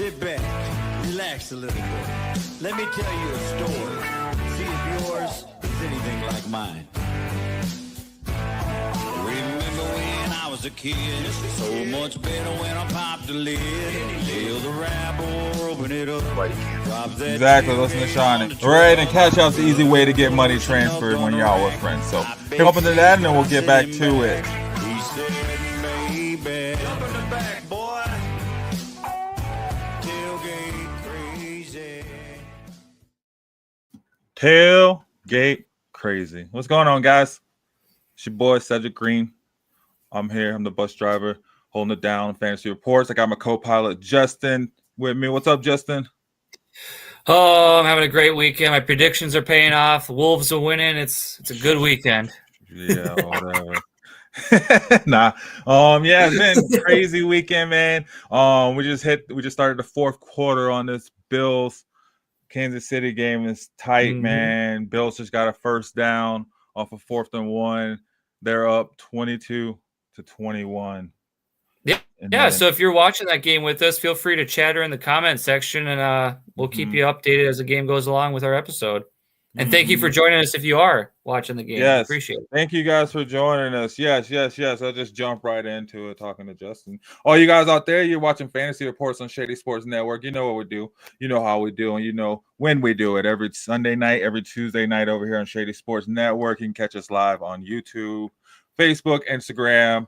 Sit back, relax a little bit. Let me tell you a story. See if yours is anything like mine. Remember when I was a kid? So much better when I popped the lid. Feel the rap or open it up. Exactly, listen to Shawnee. Right, and Cash Out's the easy way to get money transferred when y'all with friends. So pick up into that and then we'll get back to it. He said, baby, jump in the back, boy. Tailgate crazy. Tailgate crazy. What's going on, guys? It's your boy Cedric Green. I'm here. I'm the bus driver holding it down. Fantasy reports. I got my co-pilot Justin with me. What's up, Justin? Oh, I'm having a great weekend. My predictions are paying off. The Wolves are winning. It's a good weekend. Yeah, whatever. Nah. Yeah, it's been a crazy weekend, man. We just started the fourth quarter on this Bills Kansas City game. Is tight, man. Bills just got a first down off of 4th and 1. They're up 22-21. Yeah, so if you're watching that game with us, feel free to chatter in the comment section, and we'll keep you updated as the game goes along with our episode. And thank you for joining us if you are watching the game. Yes. Appreciate it. Thank you guys for joining us. Yes. I'll just jump right into it talking to Justin. All you guys out there, you're watching Fantasy Reports on Shady Sports Network. You know what we do. You know how we do, and you know when we do it. Every Sunday night, every Tuesday night over here on Shady Sports Network. You can catch us live on YouTube, Facebook, Instagram.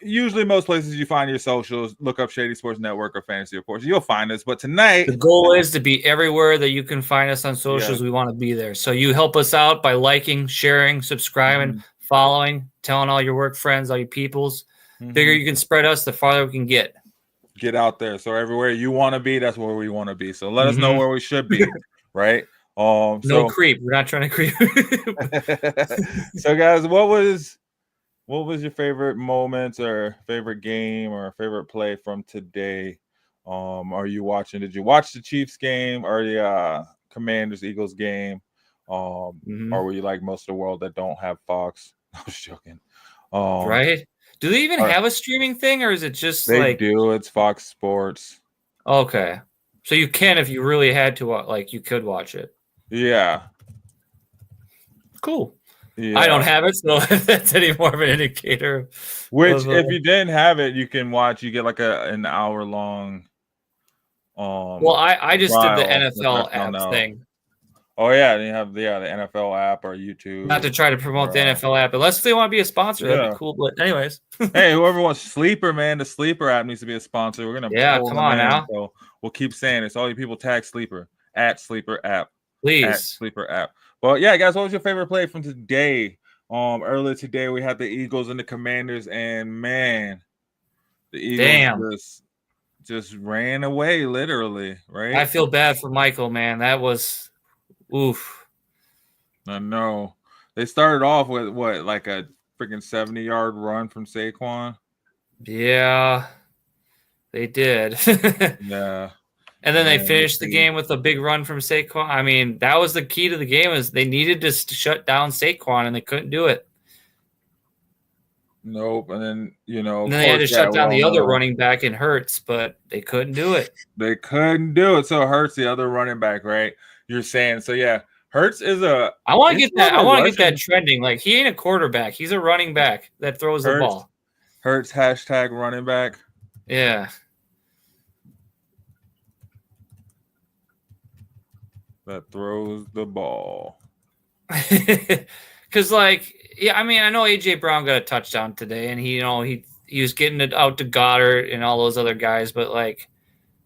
Usually most places you find your socials, look up Shady Sports Network or Fantasy Reports. You'll find us. But tonight, the goal is to be everywhere that you can find us on socials. We want to be there. So you help us out by liking, sharing, subscribing, following, telling all your work friends, all your peoples. Bigger you can spread us, the farther we can get. Get out there. So everywhere you want to be, that's where we want to be. So let us know where we should be, right? No creep. We're not trying to creep. So guys, what was your favorite moments or favorite game or favorite play from today? Are you watching? Did you watch the Chiefs game or the Commanders-Eagles game? Or were you like most of the world that don't have Fox? I was joking. Right? Do they even have a streaming thing, or is it just they do? It's Fox Sports. Okay. So you can, if you really had to, you could watch it. Yeah. Cool. Yeah. I don't have it, so if that's any more of an indicator. If you didn't have it, you can watch. You get like an hour long. Well, I just did the NFL app thing. Oh yeah, and you have the NFL app or YouTube. Not to try to promote the NFL app, unless they want to be a sponsor, that'd be cool. But anyways, hey, whoever wants Sleeper, man, the Sleeper app needs to be a sponsor. We're gonna come on now. So we'll keep saying it. So all you people tag Sleeper at Sleeper app, please. At Sleeper app. Well, yeah, guys, what was your favorite play from today? Earlier today we had the Eagles and the Commanders, and man, the Eagles just ran away, literally. Right? I feel bad for Michael, man. That was. Oof. I know. They started off with like a freaking 70-yard run from Saquon? Yeah, they did. Yeah. And then they finished the game with a big run from Saquon. I mean, that was the key to the game, is they needed to shut down Saquon, and they couldn't do it. Nope. And then, and then they had to shut down the other running back in Hurts, but they couldn't do it. They couldn't do it. So Hurts, the other running back, right? You're saying, so yeah, Hurts is I want to get that. I want to get that trending. Like, he ain't a quarterback; he's a running back that throws the ball. Hurts hashtag running back. Yeah. That throws the ball. Because, I know A.J. Brown got a touchdown today, and he was getting it out to Goddard and all those other guys, but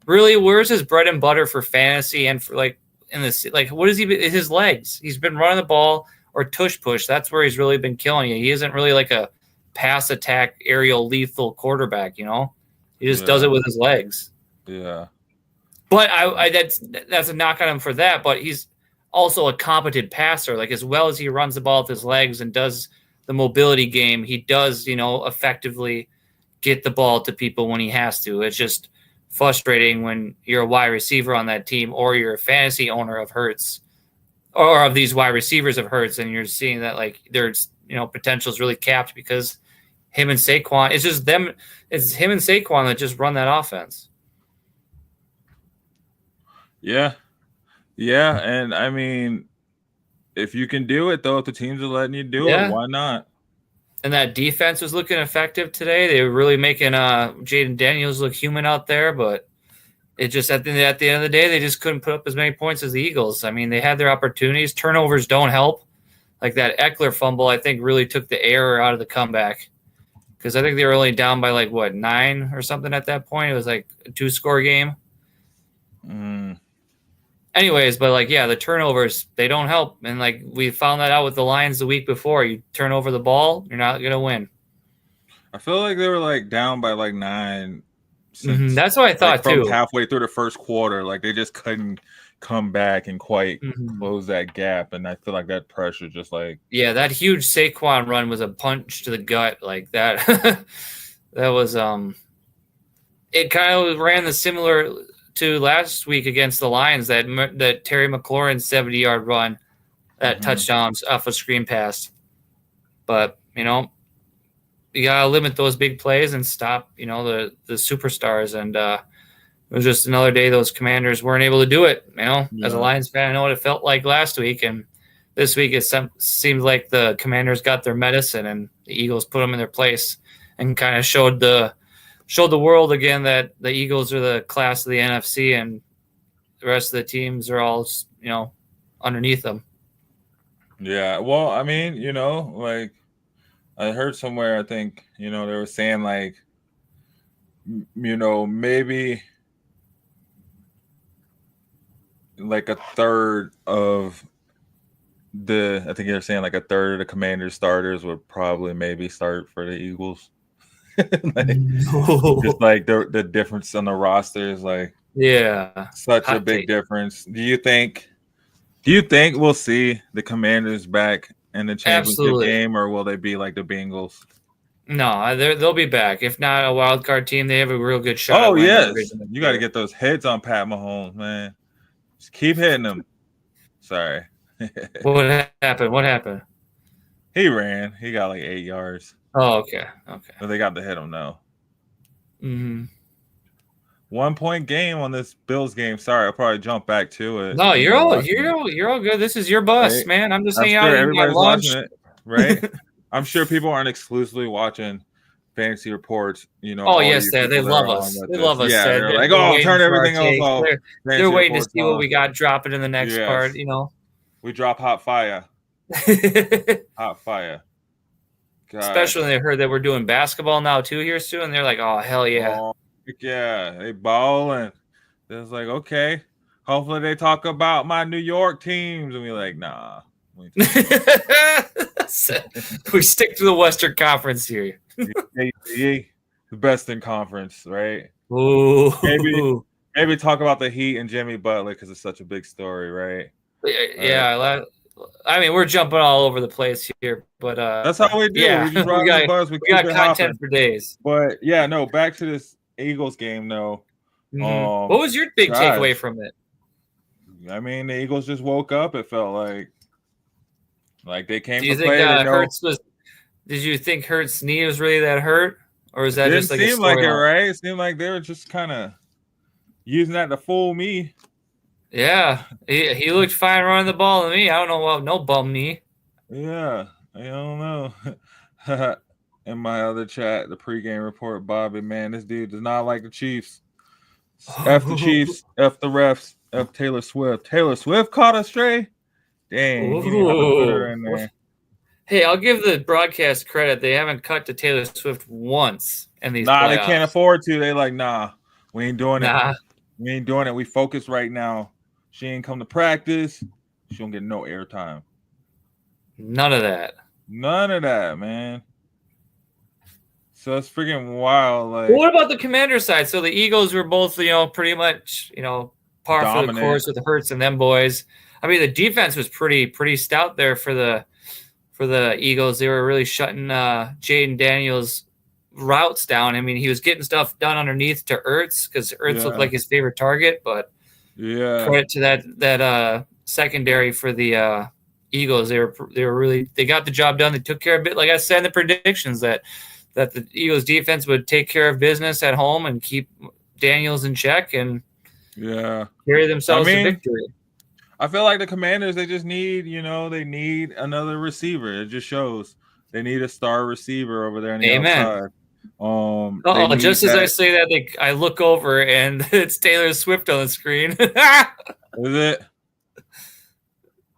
really, where's his bread and butter for fantasy and for what is he? His legs. He's been running the ball or tush push. That's where he's really been killing you. He isn't really like a pass attack aerial lethal quarterback. He just does it with his legs. Yeah. But that's a knock on him for that. But he's also a competent passer. As well as he runs the ball with his legs and does the mobility game, he does effectively get the ball to people when he has to. It's just frustrating when you're a wide receiver on that team, or you're a fantasy owner of Hurts, or of these wide receivers of Hurts, and you're seeing that their potential is really capped because him and Saquon. It's just them. It's him and Saquon that just run that offense. Yeah. Yeah. And I mean, if you can do it, though, if the teams are letting you do it, why not? And that defense was looking effective today. They were really making Jaden Daniels look human out there, but it just at the end of the day, they just couldn't put up as many points as the Eagles. I mean, they had their opportunities. Turnovers don't help. Like that Eckler fumble, I think, really took the air out of the comeback. Because I think they were only down by 9 or something at that point. It was like a 2-score game. Anyways, but the turnovers, they don't help. And we found that out with the Lions the week before. You turn over the ball, you're not going to win. I feel like they were down by 9. Since, that's what I thought from too. Halfway through the first quarter, they just couldn't come back and quite close that gap. And I feel like that pressure just that huge Saquon run was a punch to the gut like that. That was it kind of ran the similar to last week against the Lions, that Terry McLaurin 70-yard run, that touchdowns off a screen pass. But you gotta limit those big plays and stop the superstars. And it was just another day those Commanders weren't able to do it. As a Lions fan, I know what it felt like last week, and this week it seems like the Commanders got their medicine and the Eagles put them in their place and kind of showed the world again that the Eagles are the class of the NFC and the rest of the teams are all underneath them. Yeah, well, I mean, I heard somewhere, I think, they were saying maybe a third of I think they're saying a third of the Commanders starters would probably maybe start for the Eagles. Just the difference on the roster is such a big difference. Do you think we'll see the Commanders back in the championship game, or will they be like the Bengals? No, they'll be back. If not a wild card team, they have a real good shot. Oh yes, you got to get those hits on Pat Mahomes, man. Just keep hitting them. Sorry. What happened? He ran. He got 8 yards. Oh, okay. But they got to hit him now. 1 point game on this Bills game. Sorry, I'll probably jump back to it. No, you're all good. This is your bus, right? Man. I'm just hanging out. Everybody's watching it, right? I'm sure people aren't exclusively watching fantasy reports. Oh yes, they love us. They love us. Yeah, they're turn everything else off. They're waiting to see what we got dropping in the next part. We drop hot fire. Hot fire. God. Especially when they heard that we're doing basketball now too here soon. They're like, oh hell yeah. Oh, yeah, they balling. It's okay. Hopefully they talk about my New York teams, and we're nah. We stick to the Western Conference here. The best in conference, right? Ooh. Maybe talk about the Heat and Jimmy Butler because it's such a big story, right? Yeah. I mean, we're jumping all over the place here, but that's how we do. Yeah, we got content hopping for days. But yeah, no. Back to this Eagles game, though. What was your big takeaway from it? I mean, the Eagles just woke up. It felt like they came to play. Did you think Hurts' knee was really that hurt, or is that just a storyline? It seemed like it, right? It seemed like they were just kind of using that to fool me. Yeah, he looked fine running the ball to me. I don't know about no bum knee. Yeah, I don't know. In my other chat, the pregame report, Bobby, man, this dude does not like the Chiefs. F the Chiefs, F the refs, F Taylor Swift. Taylor Swift caught a stray? Dang, he didn't have to put her in there. Hey, I'll give the broadcast credit. They haven't cut to Taylor Swift once in these playoffs. They can't afford to. They we ain't doing it. We ain't doing it. We focus right now. She ain't come to practice. She don't get no airtime. None of that. None of that, man. So it's freaking wild. What about the Commander side? So the Eagles were both, pretty much, par for the course with the Hurts and them boys. I mean, the defense was pretty stout there for the Eagles. They were really shutting Jaden Daniels' routes down. I mean, he was getting stuff done underneath to Ertz because Ertz looked like his favorite target. But credit to that secondary for the Eagles. They got the job done. They took care of it. Like I said in the predictions, that that the Eagles defense would take care of business at home and keep Daniels in check and carry themselves to victory. I feel like the Commanders, they just need, they need another receiver. It just shows they need a star receiver over there on the outside. Just as I say that, I look over and it's Taylor Swift on the screen. Is it?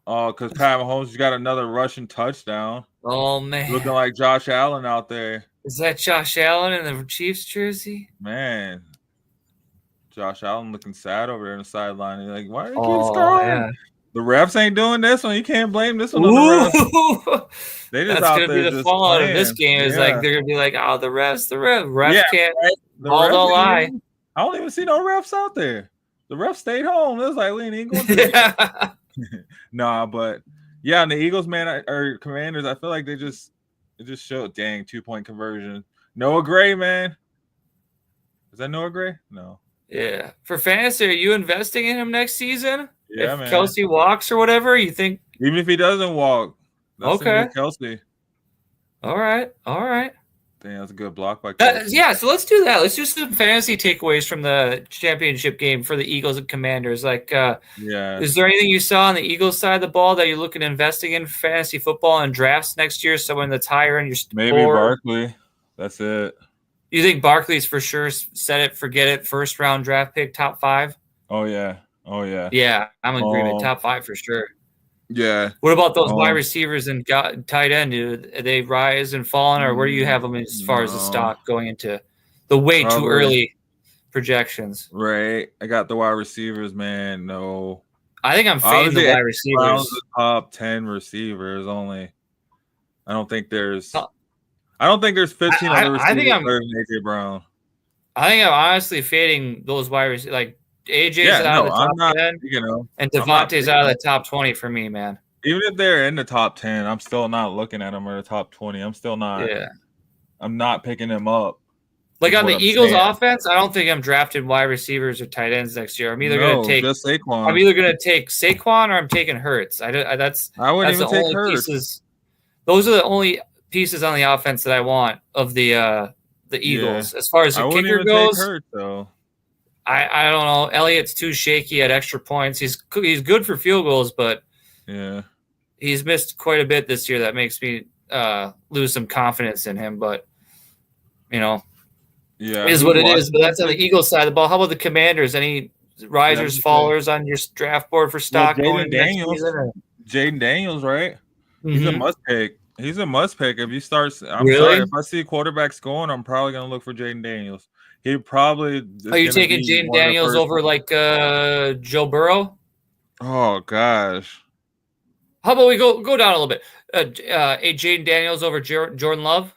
Oh, because Pat Mahomes just got another rushing touchdown. Oh, man. Looking like Josh Allen out there. Is that Josh Allen in the Chiefs jersey? Man. Josh Allen looking sad over there on the sideline. You're like, why are you keep scoring? Yeah. The refs ain't doing this one. You can't blame this one on the refs. They just That's going to be the fallout of this game. Is like they're going to be like, the refs can't. All don't lie. I don't even see no refs out there. The refs stayed home. It was like, we ain't going to Nah, but yeah, and the Eagles, man, or Commanders, I feel like it just showed, 2-point conversion. Noah Gray, man. Is that Noah Gray? No. Yeah. For fantasy, are you investing in him next season? Yeah, if Kelsey walks or whatever, you think? Even if he doesn't walk. That's okay. Kelsey. All right. Damn, that's a good block by Kelsey. So let's do that. Let's do some fantasy takeaways from the championship game for the Eagles and Commanders. Is there anything you saw on the Eagles side of the ball that you're looking at investing in fantasy football and drafts next year? Someone that's higher in your maybe Barkley. That's it. You think Barkley's for sure set it, forget it, first round draft pick, top 5? Oh yeah. Yeah, I'm in agreement. Top 5 for sure. Yeah. What about those wide receivers and tight end? Do they rise and fall, or where do you have them as far as the stock going into the way too early projections? Right. I got the wide receivers, man. No. I think I'm fading the wide receivers. The top 10 receivers only. I don't think there's 15 other receivers better than AJ Brown. I think I'm honestly fading those wide receivers. Like AJ's out of the top 10, and Devontae's out of the top 20 for me, man. Even if they're in the top 10, I'm still not looking at them in the top 20. I'm still not. Yeah. I'm not picking them up. Like on the Eagles offense, I don't think I'm drafting wide receivers or tight ends next year. I'm either going to take just Saquon. I'm either going to take Saquon or I'm taking Hurts. I wouldn't even take Hurts. Those are the only pieces on the offense that I want of the Eagles. As far as the kicker goes, take Hurts, though. I don't know. Elliott's too shaky at extra points. He's good for field goals, but he's missed quite a bit this year. That makes me lose some confidence in him. But is what it is. But that's on the Eagles side of the ball. How about the Commanders? Any risers, fallers on your draft board for stock? Jaden Daniels, right? Mm-hmm. He's a must pick. He's a must pick. If you start, sorry. If I see quarterbacks going, I'm probably going to look for Jaden Daniels. He probably. Are you taking Jaden Daniels over like Joe Burrow? Oh gosh. How about we go down a little bit? Jaden Daniels over Jordan Love.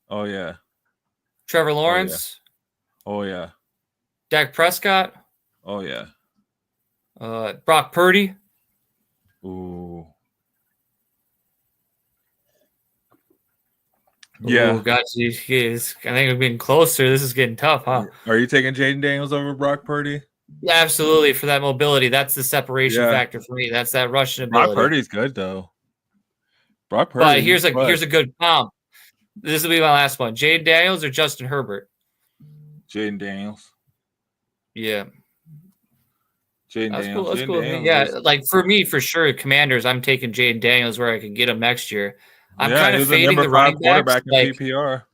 Oh yeah. Trevor Lawrence. Oh yeah. Dak Prescott. Oh yeah. Brock Purdy. Ooh. Yeah. Oh, God, I think we're getting closer. This is getting tough, huh? Are you taking Jaden Daniels over Brock Purdy? Yeah, absolutely. For that mobility, that's the separation factor for me. That's that rushing ability. Brock Purdy's good, though. Brock Purdy. But here's a good comp. This will be my last one. Jaden Daniels or Justin Herbert? Jaden Daniels. Yeah. Jaden Daniels. That's cool. Yeah, like for me, for sure, Commanders, I'm taking Jaden Daniels where I can get him next year. I'm kind of fading the running backs. In PPR.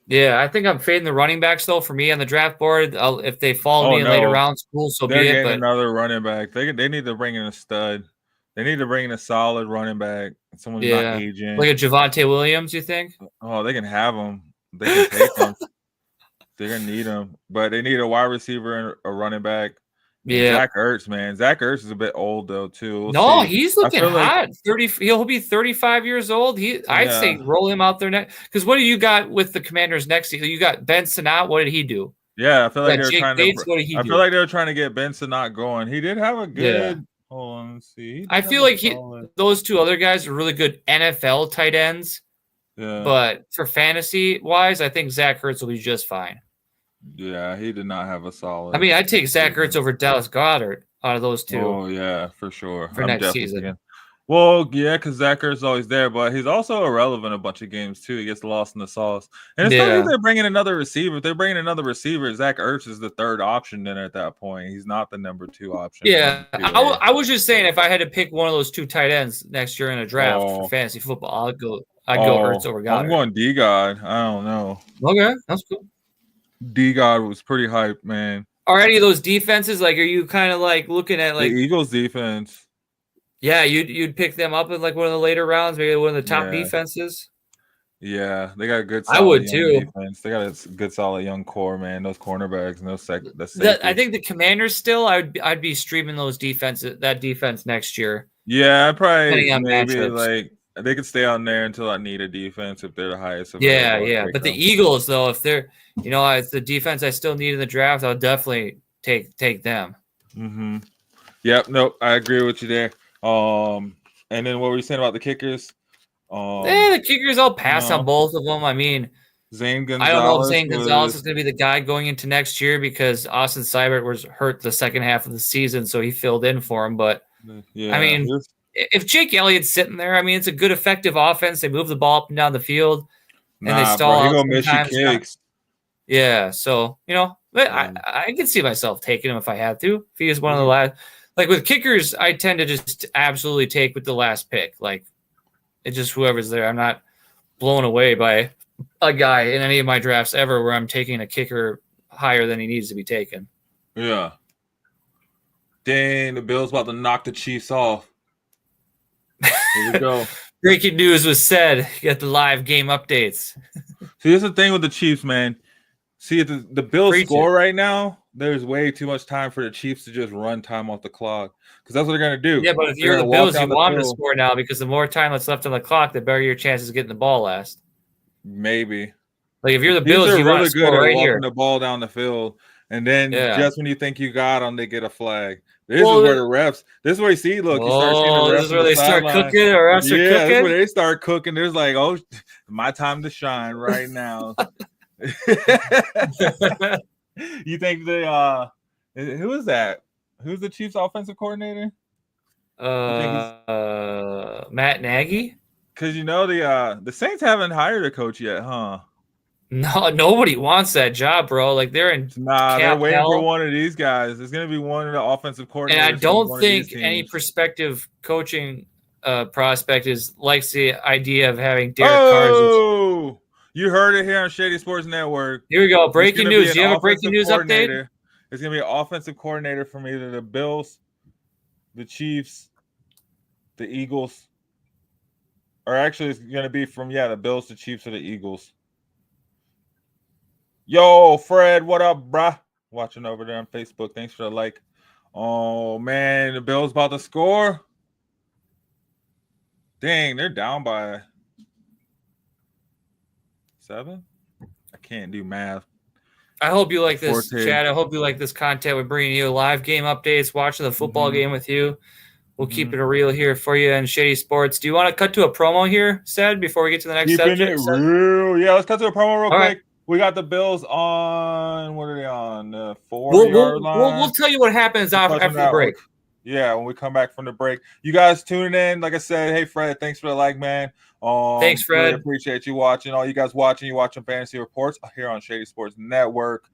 Yeah, I think I'm fading the running backs though. For me on the draft board, if they follow me in later rounds, cool. So they're be getting it. But another running back. They need to bring in a stud. They need to bring in a solid running back. Someone who's not aging. Like a Javonte Williams, you think? Oh, they can have him. They can take him. They're gonna need him, but they need a wide receiver and a running back. Yeah, Zach Ertz, man. Zach Ertz is a bit old though too. He's looking hot. 30. He'll be 35 years old. I'd say roll him out there next. Because what do you got with the Commanders next season? You got Ben Sinnott. What did he do? Yeah, I feel like they're trying Bates, to. I feel like they were trying to get Ben Sinnott going. He did have a good. Yeah. Hold on, let's see. I feel like those two other guys are really good NFL tight ends. Yeah. But for fantasy wise, I think Zach Ertz will be just fine. Yeah, he did not have a solid. I mean, I'd take Zach Ertz over Dallas Goedert out of those two. Oh yeah, for sure. For next season. Well, yeah, because Zach Ertz is always there, but he's also irrelevant a bunch of games too. He gets lost in the sauce, and especially if Yeah. they're bringing another receiver. If they're bringing another receiver, Zach Ertz is the third option. Then at that point, he's not the number 2 option. Or Yeah, number 2A. I was just saying if I had to pick one of those 2 tight ends next year in a draft for Oh, fantasy football, I'd go Ertz over I'm Goddard. going D God. I don't know. Okay, that's cool. D God was pretty hyped, man. Are any of those defenses like? Are you kind of like looking at like The Eagles defense? Yeah, you'd pick them up in like one of the later rounds, maybe one of the top Yeah. defenses. Yeah, they got a good. I would young too. Defense. They got a good, solid young core, man. Those cornerbacks and those I think the Commanders still. I'd be streaming that defense next year. Yeah, probably on maybe matchups. like they could stay on there until I need a defense if they're the highest. Yeah, available, yeah. But the Eagles, though, if they're, it's the defense I still need in the draft, I'll definitely take them. Mm-hmm. Yep. Nope. I agree with you there. And then what were you saying about the kickers? The kickers, I'll pass on both of them. I mean, Zane Gonzalez. I don't know if Zane Gonzalez is going to be the guy going into next year because Austin Seibert was hurt the second half of the season, so he filled in for him. But yeah, I mean, if Jake Elliott's sitting there, I mean, it's a good, effective offense. They move the ball up and down the field, and they stall out sometimes. Yeah, so I can see myself taking him if I had to. If he is one of the last, like with kickers, I tend to just absolutely take with the last pick. Like it's just whoever's there. I'm not blown away by a guy in any of my drafts ever where I'm taking a kicker higher than he needs to be taken. Yeah. Dang, the Bills about to knock the Chiefs off. Here we go. Breaking news was said. You got the live game updates. See, here's the thing with the Chiefs, man. See, if the Bills score right now, there's way too much time for the Chiefs to just run time off the clock because that's what they're going to do. Yeah, but if you're the Bills, you want them to score now because the more time that's left on the clock, the better your chances of getting the ball last. Maybe. Like if you're the Bills, you want to score right here. The ball down the field, and then just when you think you got them, they get a flag. This is where the refs. This is where you see. Look, you start seeing the refs. This is where they start cooking. Or refs are cooking. This is where they start cooking. There's like, oh, my time to shine right now. You think who is that? Who's the Chiefs offensive coordinator? Matt Nagy. Because the Saints haven't hired a coach yet, huh? No, nobody wants that job, bro. Like they're waiting for one of these guys. It's gonna be one of the offensive coordinators. And I don't think any prospective coaching prospect likes the idea of having Derek Carr. Oh, you heard it here on Shady Sports Network. Here we go. Breaking news. Do you have a breaking news update? It's gonna be an offensive coordinator from either the Bills, the Chiefs, the Eagles, or actually it's gonna be from the Bills, the Chiefs, or the Eagles. Yo, Fred, what up, bruh? Watching over there on Facebook. Thanks for the like. Oh, man, the Bills about to score. Dang, they're down by 7. I can't do math. I hope you like this, Chad. I hope you like this content. We're bringing you live game updates, watching the football game with you. We'll keep it real here for you in Shady Sports. Do you want to cut to a promo here, Sed, before we get to the next subject? Keeping it real. Yeah, let's cut to a promo real quick. Right. We got the Bills on, what are they on? The 4-yard line. We'll tell you what happens after the break. Yeah, when we come back from the break. You guys tuning in. Like I said, hey, Fred, thanks for the like, man. Thanks, Fred. Really appreciate you watching. All you guys watching, you watching Fantasy Reports here on Shady Sports Network.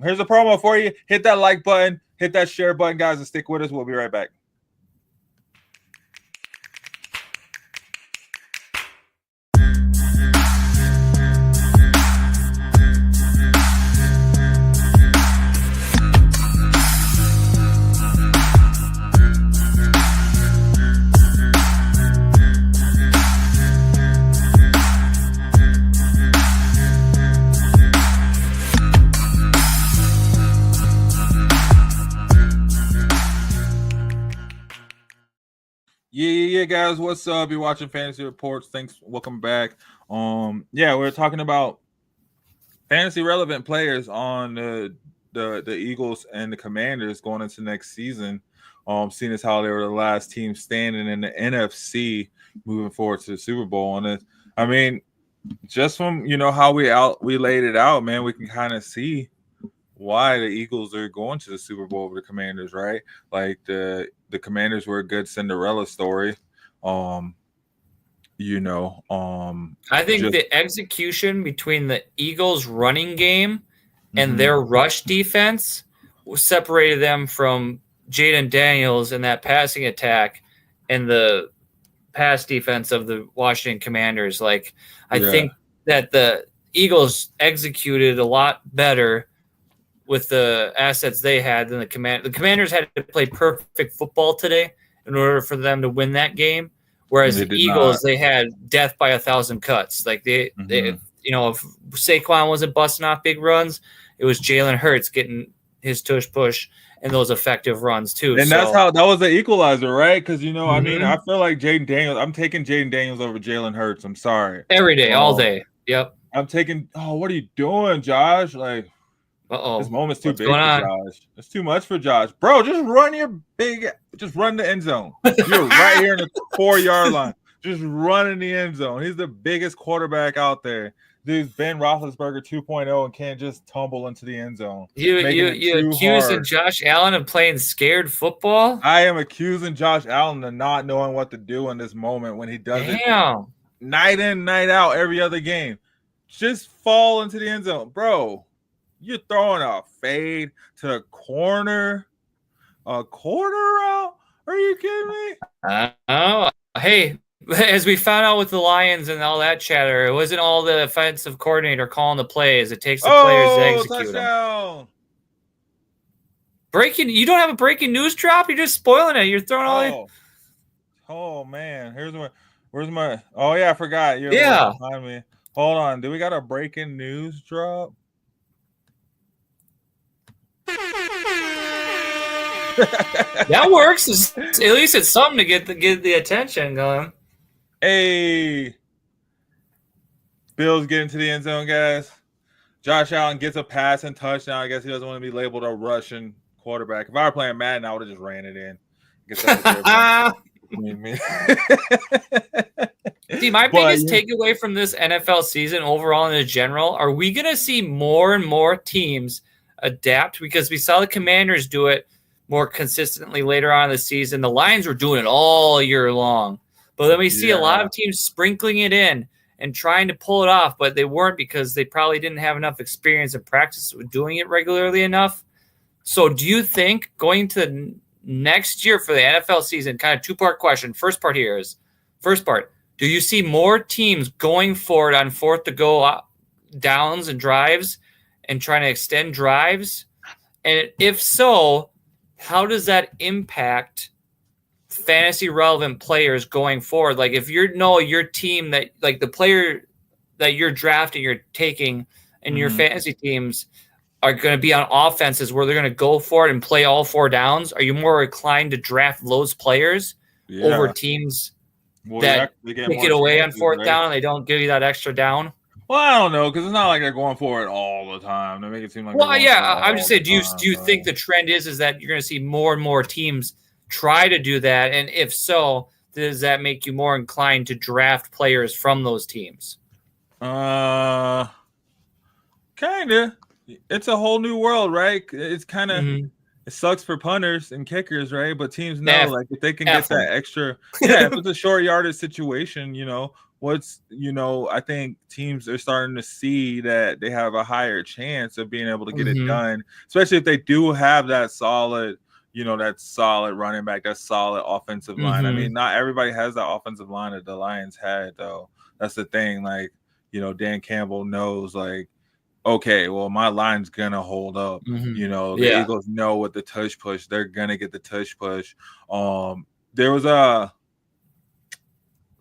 Here's a promo for you. Hit that like button. Hit that share button, guys, and stick with us. We'll be right back. Yeah, guys, what's up? You're watching Fantasy Reports. Thanks, welcome back. We're talking about fantasy relevant players on the Eagles and the Commanders going into next season. Seeing as how they were the last team standing in the NFC moving forward to the Super Bowl. And I mean, just from how we laid it out, man, we can kind of see why the Eagles are going to the Super Bowl over the Commanders, right? Like the Commanders were a good Cinderella story. I think the execution between the Eagles' running game and their rush defense separated them from Jaden Daniels in that passing attack and the pass defense of the Washington Commanders. Like, I think that the Eagles executed a lot better with the assets they had than the Commanders had to play perfect football today in order for them to win that game. Whereas the Eagles, they had death by 1,000 cuts. Like they, if Saquon wasn't busting off big runs, it was Jalen Hurts getting his tush push and those effective runs too. And that's how that was the equalizer, right? Because I mean, I feel like Jaden Daniels. I'm taking Jaden Daniels over Jalen Hurts. I'm sorry. Every day, all day. Yep. I'm taking. Oh, what are you doing, Josh? Like, this moment's too big for Josh. It's too much for Josh, bro. Just run the end zone. You're right here in the 4-yard line. Just run in the end zone. He's the biggest quarterback out there. Dude's Ben Roethlisberger 2.0 and can't just tumble into the end zone. You accusing Josh Allen of playing scared football? I am accusing Josh Allen of not knowing what to do in this moment when he does it night in, night out, every other game. Just fall into the end zone, bro. You're throwing a fade to the corner, a quarter out. Are you kidding me? Oh, hey. As we found out with the Lions and all that chatter, it wasn't all the offensive coordinator calling the plays. It takes the players to execute them. You don't have a breaking news drop? You're just spoiling it. You're throwing all Oh, man. Where's my – oh, yeah, I forgot. You're behind me. Hold on. Do we got a breaking news drop? That works. At least it's something to get the attention going. Hey, Bills get into the end zone, guys. Josh Allen gets a pass and touchdown. I guess he doesn't want to be labeled a Russian quarterback. If I were playing Madden, I would have just ran it in. See, my biggest takeaway from this NFL season overall and in general, are we going to see more and more teams adapt? Because we saw the Commanders do it more consistently later on in the season. The Lions were doing it all year long. But then we see a lot of teams sprinkling it in and trying to pull it off, but they weren't because they probably didn't have enough experience and practice with doing it regularly enough. So do you think going to next year for the NFL season, kind of two-part question. First part, do you see more teams going for it on fourth to go downs and drives and trying to extend drives? And if so, how does that impact fantasy relevant players going forward? Like if your team that like the player that you're drafting, you're taking and your fantasy teams are going to be on offenses where they're going to go for it and play all four downs, are you more inclined to draft those players over teams that take it away on fourth down and they don't give you that extra down? Well, I don't know, because it's not like they're going for it all the time. They make it seem like I'm just saying, do you think the trend is that you're going to see more and more teams try to do that? And if so, does that make you more inclined to draft players from those teams? Kind of. It's a whole new world, right? It's kind of it sucks for punters and kickers, right? But teams know like if they can get that extra, if it's a short yardage situation, I think teams are starting to see that they have a higher chance of being able to get it done, especially if they do have that solid, that solid running back, that solid offensive line. I mean, not everybody has that offensive line that the Lions had, though. That's the thing. Like, Dan Campbell knows, like, okay, well, my line's gonna hold up. The Eagles know with the tush push, they're gonna get the tush push. There was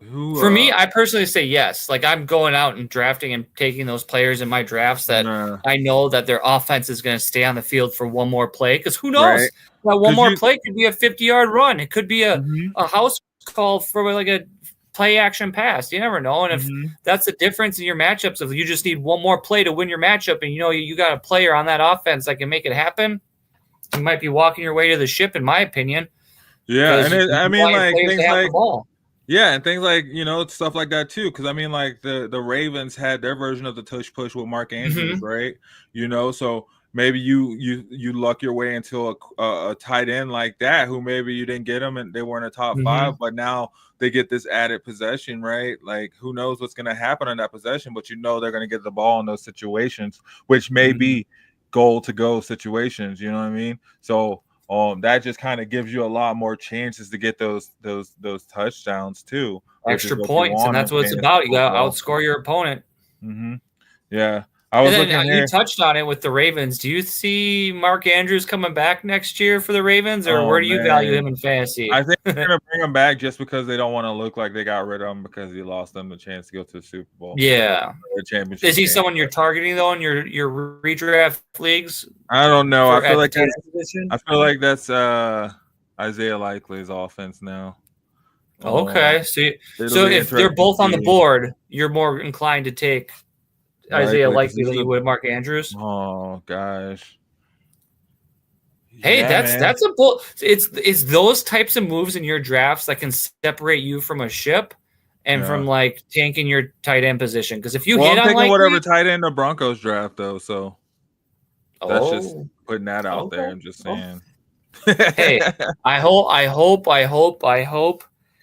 for me, I personally say yes. Like I'm going out and drafting and taking those players in my drafts that I know that their offense is going to stay on the field for one more play. Because who knows? Right. That one more play could be a 50-yard run. It could be a house call for like a play action pass. You never know. And if that's the difference in your matchups, if you just need one more play to win your matchup and you got a player on that offense that can make it happen, you might be walking your way to the ship, in my opinion. Yeah, and things like and things like, stuff like that too. Because, I mean, like the Ravens had their version of the tush push with Mark Andrews, right? So maybe you luck your way into a tight end like that, who maybe you didn't get them and they weren't a top five, but now they get this added possession, right? Like, who knows what's going to happen on that possession, but they're going to get the ball in those situations, which may be goal to go situations. You know what I mean? So that just kind of gives you a lot more chances to get those touchdowns too, extra points, and that's what it's about. You got to outscore your opponent. Yeah. I was looking here. You touched on it with the Ravens. Do you see Mark Andrews coming back next year for the Ravens, or where do you value him in fantasy? I think they're going to bring him back just because they don't want to look like they got rid of him because he lost them the chance to go to the Super Bowl. Yeah. Championship Is he game. someone you're targeting, though, in your redraft leagues? I don't know. I feel like that's Isaiah Likely's offense now. Okay. So if they're both on the board, you're more inclined to take Isaiah Likely than you would Mark Andrews. Oh gosh. Hey, that's a bull. It's those types of moves in your drafts that can separate you from a ship and from like tanking your tight end position. Because if you hit on Likely, whatever tight end the Broncos draft though, so that's just putting that out there. I'm just saying. Hey, I hope,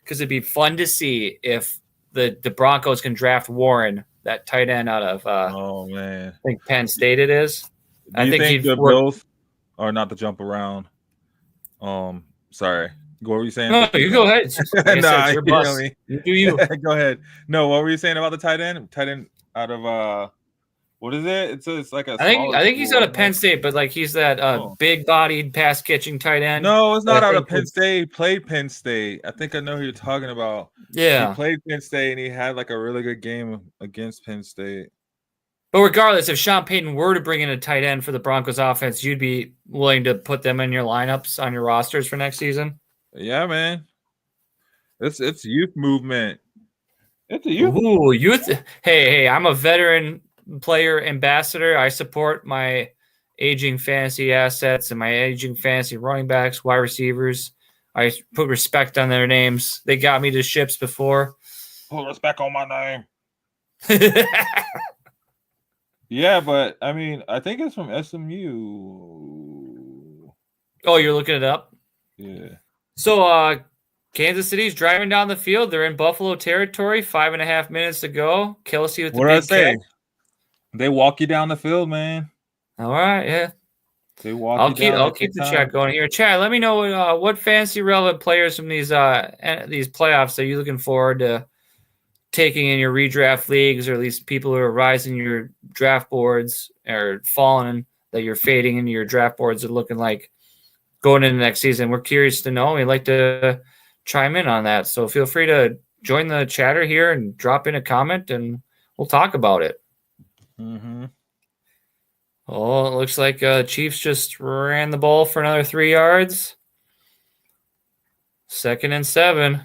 because it'd be fun to see if the Broncos can draft Warren, that tight end out of I think Penn State it is. I think the Bills are not to jump around. Sorry. What were you saying? No, you go ahead. It's your bus. You do you. Go ahead. No, what were you saying about the tight end? Tight end out of what is it? It's like a. I think he's out of Penn State, but like he's that big-bodied, pass-catching tight end. No, it's not out of Penn State. He played Penn State. I think I know who you're talking about. Yeah, he played Penn State and he had like a really good game against Penn State. But regardless, if Sean Payton were to bring in a tight end for the Broncos offense, you'd be willing to put them in your lineups on your rosters for next season? Yeah, man. It's youth movement. It's a youth. Ooh, youth. Hey, I'm a veteran player ambassador. I support my aging fantasy assets and my aging fantasy running backs, wide receivers. I put respect on their names. They got me to ships before. Put respect on my name. Yeah, but I mean, I think it's from SMU. Oh, you're looking it up? Yeah. So, Kansas City's driving down the field. They're in Buffalo territory. 5.5 minutes to go. Kelsey with the big catch. They walk you down the field, man. All right, yeah. They walk. I'll keep the chat going here. Chad, let me know what fantasy relevant players from these playoffs are you looking forward to taking in your redraft leagues, or at least people who are rising your draft boards or falling that you're fading into your draft boards are looking like going into next season. We're curious to know. We'd like to chime in on that. So feel free to join the chatter here and drop in a comment and we'll talk about it. Mm-hmm. Oh, it looks like Chiefs just ran the ball for another 3 yards. 2nd and 7.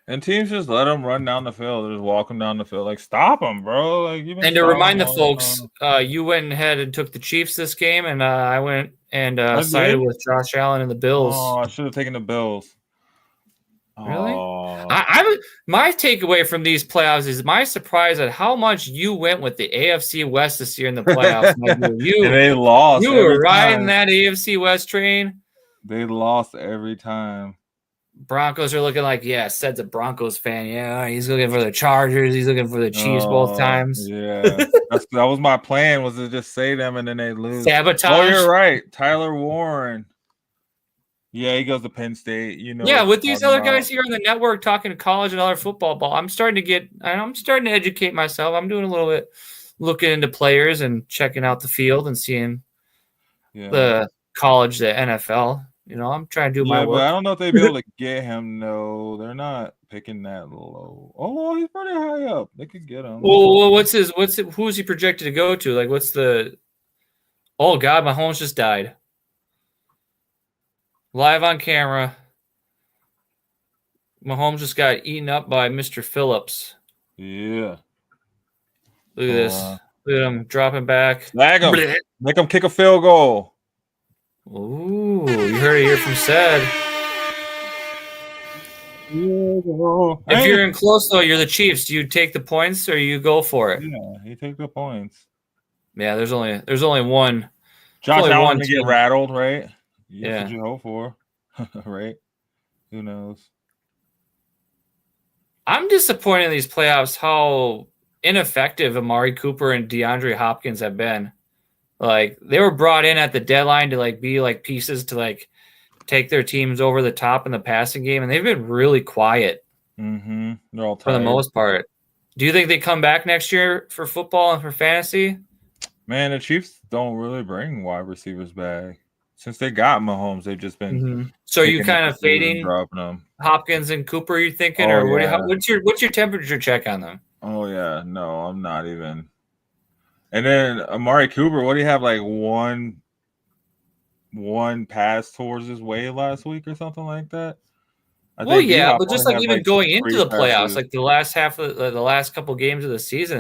And teams just let them run down the field. They just walk them down the field. Like, stop them, bro. Like, and to remind the folks, you went ahead and took the Chiefs this game, and I went and sided with Josh Allen and the Bills. Oh, I should have taken the Bills. Really? My takeaway from these playoffs is my surprise at how much you went with the AFC West this year in the playoffs. They lost. You were riding that AFC West train. They lost every time. Broncos are looking like, Sed's a Broncos fan. Yeah, he's looking for the Chargers. He's looking for the Chiefs both times. Yeah, that was my plan, was to just say them and then they lose. Sabotage. Oh, you're right. Tyler Warren. Yeah, he goes to Penn State. Yeah, with these other guys here on the network talking to college and other football ball, I'm starting to educate myself. I'm doing a little bit looking into players and checking out the field and seeing the college, the NFL. I'm trying to do my work. But I don't know if they'd be able to get him. No, they're not picking that low. Oh, he's pretty high up. They could get him. Well, who's he projected to go to? Like, what's the? Oh God, Mahomes just died. Live on camera. Mahomes just got eaten up by Mr. Phillips. Yeah. Look at this. Look at him dropping back. Lag him. Make him kick a field goal. Ooh, you heard it here from Ced. If you're in close, though, you're the Chiefs. Do you take the points or you go for it? Yeah, you take the points. Yeah, there's only one Josh only Allen one to get team. rattled, right? That's Yeah. what you hope for, right? Who knows? I'm disappointed in these playoffs how ineffective Amari Cooper and DeAndre Hopkins have been. Like, they were brought in at the deadline to like be like pieces to like take their teams over the top in the passing game, and they've been really quiet They're all tired for the most part. Do you think they come back next year for football and for fantasy? Man, the Chiefs don't really bring wide receivers back. Since they got Mahomes, they've just been So are you picking up kind of receivers and fading dropping them. Hopkins and Cooper? You thinking, Oh, or what? yeah. What's your temperature check on them? Oh yeah, no, I'm not even. And then Amari Cooper, what do you have, like one pass towards his way last week or something like that? Well, yeah, D-Hop but just only like had, even going into 3 the playoffs, passes. like the last half of the last couple games of the season,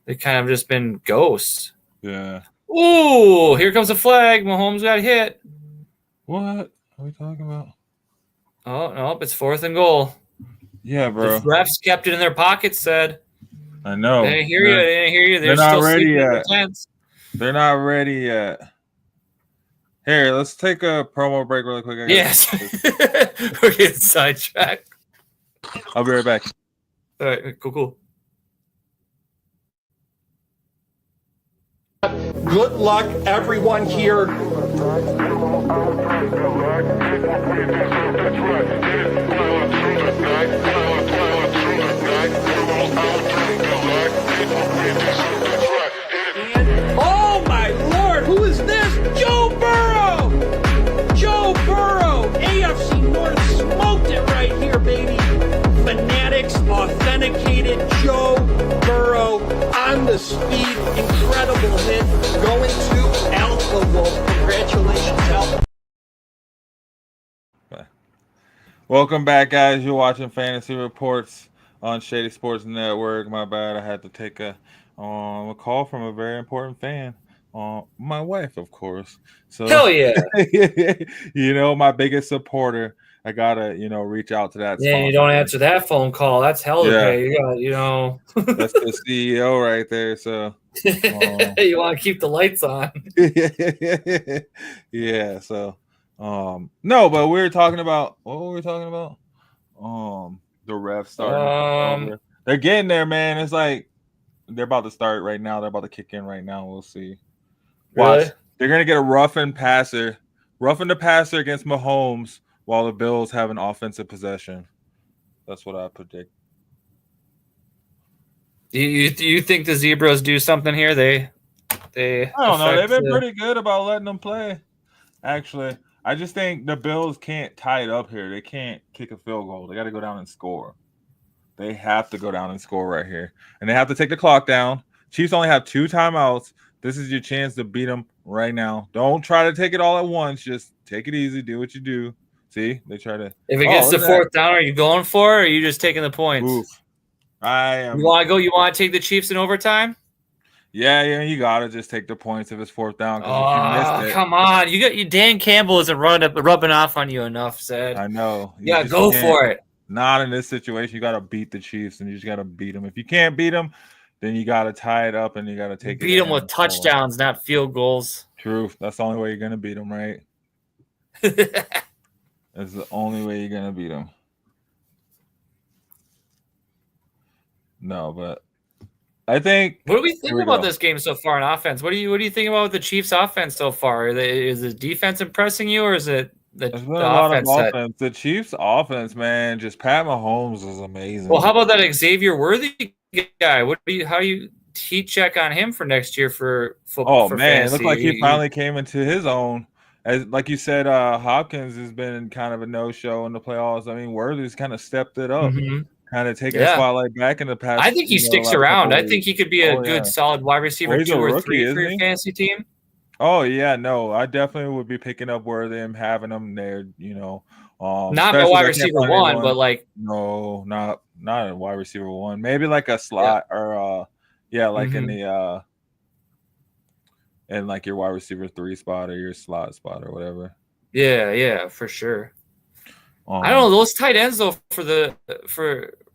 they kind of just been ghosts. Yeah. Ooh, here comes a flag. Mahomes got hit. What are we talking about? Oh no, it's 4th and goal. Yeah, bro. The refs kept it in their pockets. Said, I know. They didn't hear you. They didn't hear you. They're They're not still ready sleeping in the yet. tents. They're not ready yet. Here, let's take a promo break really quick. Yes, we're getting sidetracked. I'll be right back. All right, cool. Good luck, everyone here. Oh my Lord, who is this? Joe Burrow! Joe Burrow! AFC North smoked it right here, baby. Fanatics, authenticated Joe Burrow on the speed, incredible hit, going to Alpha Wolf. Congratulations, Alpha. Welcome back, guys. You're watching Fantasy Reports on Shady Sports Network. My bad, I had to take a call from a very important fan. My wife, of course. So Hell yeah! You know, my biggest supporter. I gotta, reach out to that. Yeah, you don't answer that phone call. That's hell to pay. You got, That's the CEO right there. So you want to keep the lights on. Yeah. So no, but we were talking about what were we talking about? The refs starting. They're getting there, man. It's like they're about to start right now. They're about to kick in right now. We'll see. Watch. Really? They're gonna get a roughing the passer against Mahomes while the Bills have an offensive possession. That's what I predict. Do you think the Zebras do something here? They I don't know. They've been pretty good about letting them play. Actually, I just think the Bills can't tie it up here. They can't kick a field goal. They got to go down and score. They have to go down and score right here. And they have to take the clock down. Chiefs only have 2 timeouts. This is your chance to beat them right now. Don't try to take it all at once. Just take it easy. Do what you do. See? They try to. If it gets to 4th down, are you going for it, or are you just taking the points? Oof. I am. You want to go? You want to take the Chiefs in overtime? Yeah, you gotta just take the points if it's 4th down. Oh, if you missed it, come on! Dan Campbell isn't rubbing off on you enough. Said I know. Yeah, go for it. Not in this situation. You gotta beat the Chiefs, and you just gotta beat them. If you can't beat them, then you gotta tie it up, and you gotta take beat them with touchdowns, not field goals. True. That's the only way you're gonna beat them, right? That's the only way you're gonna beat them. No, but I think. What do we think about this game so far in offense? What do you think about the Chiefs' offense so far? Is the defense impressing you, or is it the offense? The Chiefs' offense, man, just Pat Mahomes is amazing. Well, how about that Xavier Worthy guy? How do you heat check on him for next year for football? Oh man, fantasy? It looked like he finally came into his own. As like you said, Hopkins has been kind of a no-show in the playoffs. I mean, Worthy's kind of stepped it up. Kind of taking the spotlight back in the past. I think he sticks around. I think he could be a good, solid wide receiver 2 or 3 for your fantasy team. Oh yeah, no, I definitely would be picking up Worthy and having him there. Not a wide receiver 1, but like not a wide receiver 1. Maybe like a slot or in the in like your wide receiver 3 spot or your slot spot or whatever. Yeah, for sure. I don't know, those tight ends though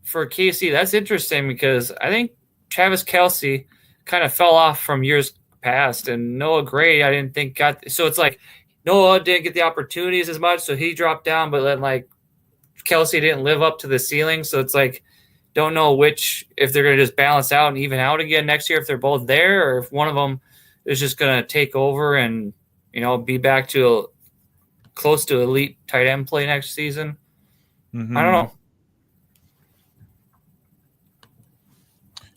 for KC, that's interesting because I think Travis Kelce kind of fell off from years passed. And Noah Gray, I didn't think so it's like Noah didn't get the opportunities as much, so he dropped down, but then like Kelsey didn't live up to the ceiling. So it's like, don't know if they're going to just balance out and even out again next year if they're both there, or if one of them is just going to take over and, be back to close to elite tight end play next season. Mm-hmm. I don't know.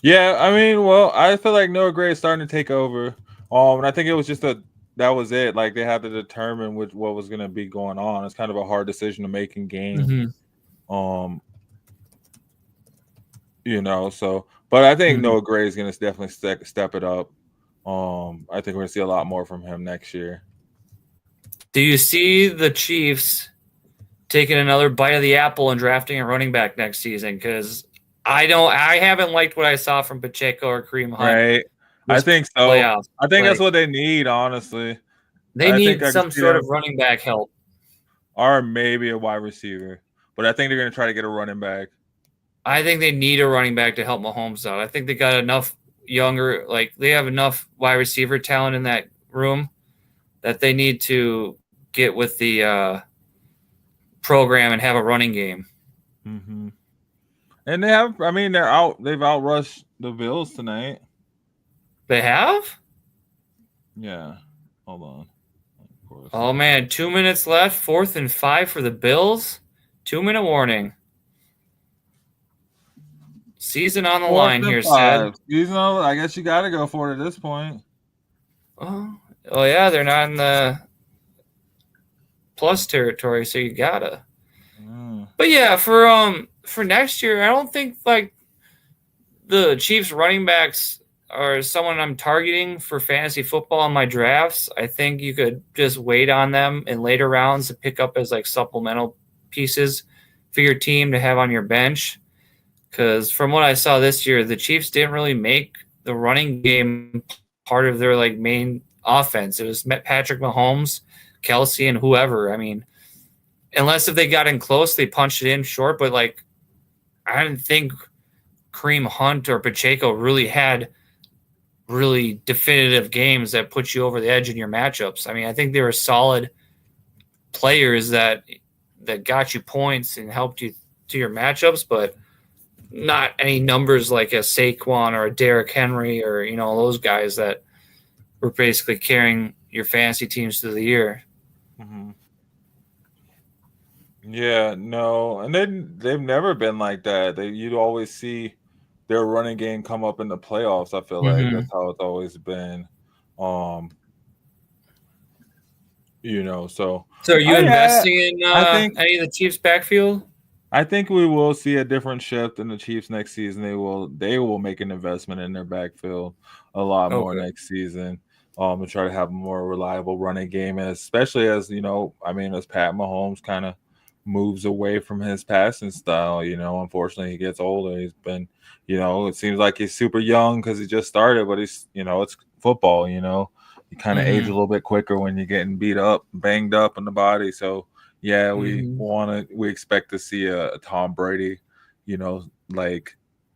Yeah, I mean, well, I feel like Noah Gray is starting to take over. And I think it was just that was it. Like they had to determine what was going to be going on. It's kind of a hard decision to make in game. Mm-hmm. So, but I think Noah Gray is going to definitely step it up. I think we're going to see a lot more from him next year. Do you see the Chiefs taking another bite of the apple and drafting a running back next season? Because I haven't liked what I saw from Pacheco or Kareem Hunt. Right. I think so. Playoffs. I think that's what they need, honestly. They need some sort of running back help. Or maybe a wide receiver. But I think they're going to try to get a running back. I think they need a running back to help Mahomes out. I think they got enough they have enough wide receiver talent in that room that they need to get with the program and have a running game. Mm-hmm. And they've outrushed the Bills tonight. They have? Yeah. Hold on. Oh, man. 2 minutes left. 4th and 5 for the Bills. 2-minute warning. Season on the line here, Sid. Season on, I guess you got to go for it at this point. Oh, yeah. They're not in the plus territory, so you got to. But, yeah, for next year, I don't think, the Chiefs running backs are someone I'm targeting for fantasy football in my drafts. I think you could just wait on them in later rounds to pick up as, supplemental pieces for your team to have on your bench. Because from what I saw this year, the Chiefs didn't really make the running game part of their, main offense. It was Patrick Mahomes, Kelsey, and whoever. I mean, unless if they got in close, they punched it in short. But, I didn't think Kareem Hunt or Pacheco really had really definitive games that put you over the edge in your matchups. I mean, I think they were solid players that got you points and helped you to your matchups, but not any numbers like a Saquon or a Derrick Henry or, those guys that were basically carrying your fantasy teams through the year. Mm-hmm. Yeah, no, and they've never been like that. You'd always see their running game come up in the playoffs. I feel like that's how it's always been. So are you investing in any of the Chiefs' backfield? I think we will see a different shift in the Chiefs next season. They will make an investment in their backfield a lot more next season. To try to have a more reliable running game, and especially as as Pat Mahomes kind of moves away from his passing style. Unfortunately, he gets older. He's been, it seems like he's super young because he just started, but he's, it's football. You kind of age a little bit quicker when you're getting beat up, banged up in the body. So. Yeah, we expect to see a Tom Brady,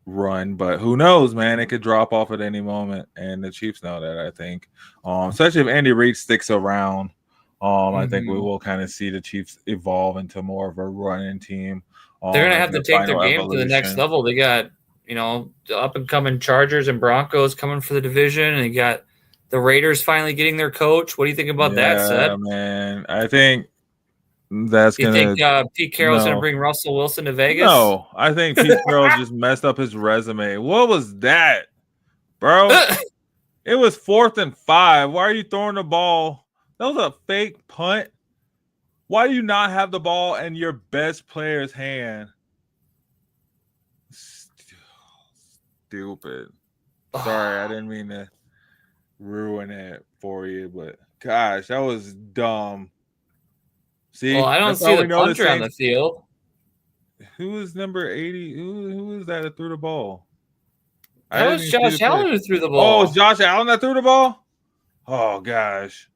run, but who knows, man? It could drop off at any moment, and the Chiefs know that. I think, especially if Andy Reid sticks around, I think we will kind of see the Chiefs evolve into more of a running team. They're gonna have to take their game to the next level. They got the up and coming Chargers and Broncos coming for the division, and they got the Raiders finally getting their coach. What do you think about that, Seth? Man, I think. That's you think Pete Carroll's going to bring Russell Wilson to Vegas? No, I think Pete Carroll just messed up his resume. What was that, bro? It was 4th and 5. Why are you throwing the ball? That was a fake punt. Why do you not have the ball in your best player's hand? Stupid. Sorry, I didn't mean to ruin it for you, but gosh, that was dumb. See, I don't see the punter on the field. Who is number 80? Who is that threw the ball? That was Josh Allen who threw the ball. Oh, it's Josh Allen that threw the ball? Oh, gosh.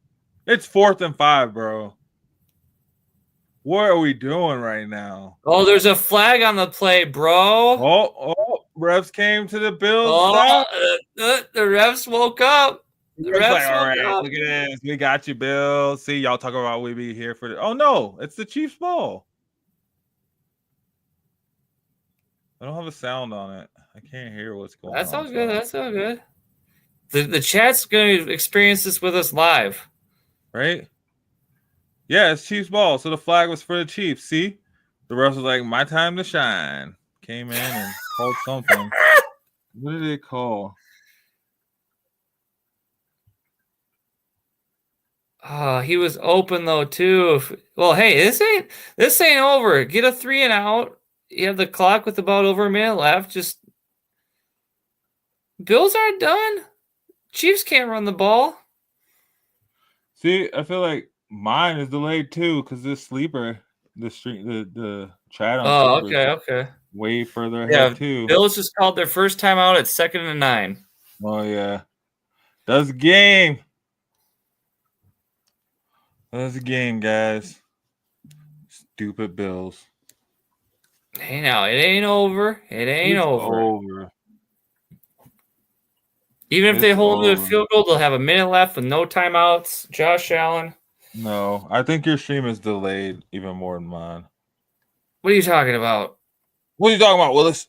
It's 4th and 5, bro. What are we doing right now? Oh, there's a flag on the play, bro. Oh, refs came to the Bills. The refs woke up. The It's like, refs all woke right, up. look at this. We got you, Bill. See, y'all talking about we be here for the. Oh no, it's the Chiefs ball. I don't have a sound on it. I can't hear what's going That's on. all good. That's all good. The chat's going to experience this with us live. Right? Yeah, it's Chiefs ball. So the flag was for the Chiefs. See? The rest was like, my time to shine. Came in and called something. What did it call? Oh, he was open though too. Well, hey, this ain't over. Get a 3 and out. You have the clock with about over a minute left. Just Bills aren't done. Chiefs can't run the ball. See, I feel like mine is delayed too because this sleeper, the chat on Oh, sleeper is okay. way further ahead Yeah, too. Bills just called their first time out at 2nd and 9. Oh yeah, that's the game. That's the game, guys. Stupid Bills. Hey, now it ain't over. It ain't It's over. over. Even if It's they hold to a over. field goal, they'll have a minute left with no timeouts. Josh Allen. No, I think your stream is delayed even more than mine. What are you talking about? What are you talking about, Willis?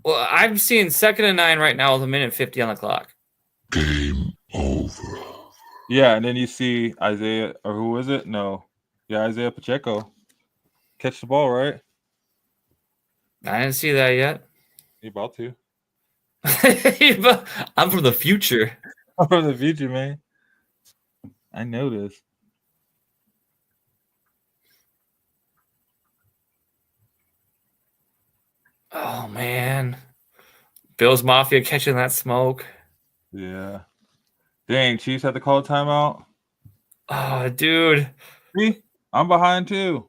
Well, I'm seeing 2nd and 9 right now with a minute 50 on the clock. Game over. Yeah, and then you see Isaiah, or who is it? No. Yeah, Isaiah Pacheco. Catch the ball, right? I didn't see that yet. You about to. I'm from the future. I'm from the future, man. I know this. Oh, man. Bills Mafia catching that smoke. Yeah. Dang, Chiefs had to call a timeout. Oh, dude. See? I'm behind too.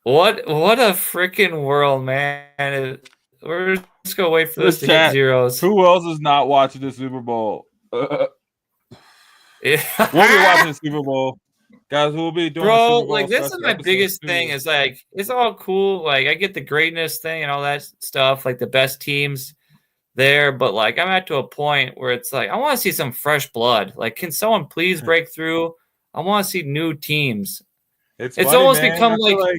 What a freaking world, man. We're just going to wait for this to hit zeros. Who else is not watching the Super Bowl? Yeah. We'll be watching the Super Bowl. Guys, we'll be doing Bro, Super Bowl like this is my biggest thing is like it's all cool. Like I get the greatness thing and all that stuff, like the best teams there, but like I'm at to a point where it's like I want to see some fresh blood. Like, can someone please break through? I want to see new teams. It's funny, almost man. Become like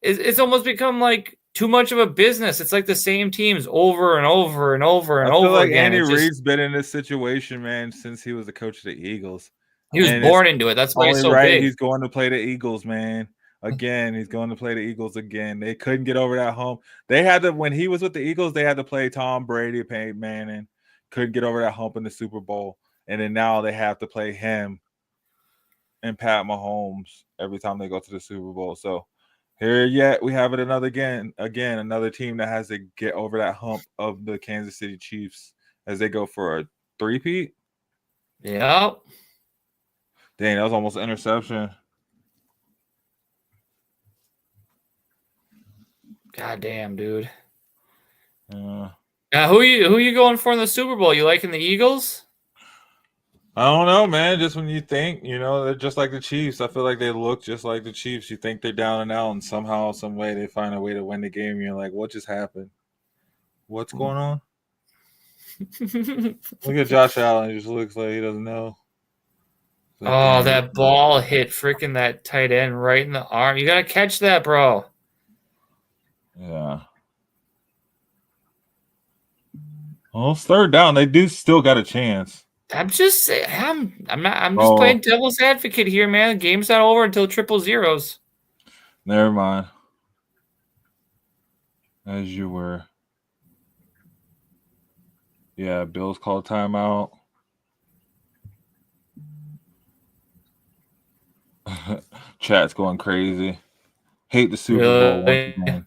it's almost become like too much of a business. It's like the same teams over and over and over and over like again. Andy Reid's been in this situation, man, since he was the coach of the Eagles. He was born into it. That's why he's so big. He's going to play the Eagles, man. Again, he's going to play the Eagles again. They couldn't get over that hump. They had to, when he was with the Eagles, they had to play Tom Brady, Peyton Manning. Couldn't get over that hump in the Super Bowl. And then now they have to play him and Pat Mahomes every time they go to the Super Bowl. So here yet we have it another team that has to get over that hump of the Kansas City Chiefs as they go for a three-peat. Yep. Dang, that was almost an interception. God damn, dude. Who you going for in the Super Bowl? You liking the Eagles? I don't know, man. Just when you think, they're just like the Chiefs. I feel like they look just like the Chiefs. You think they're down and out, and somehow, some way, they find a way to win the game. You're like, what just happened? What's going on? Look at Josh Allen. He just looks like he doesn't know. Oh, that ball hit freaking that tight end right in the arm. You got to catch that, bro. Yeah. Well, it's third down. They do still got a chance. I'm just saying. I'm just playing devil's advocate here, man. The game's not over until 000. Never mind. As you were. Yeah, Bills call timeout. Chat's going crazy. Hate the Super Bowl once again.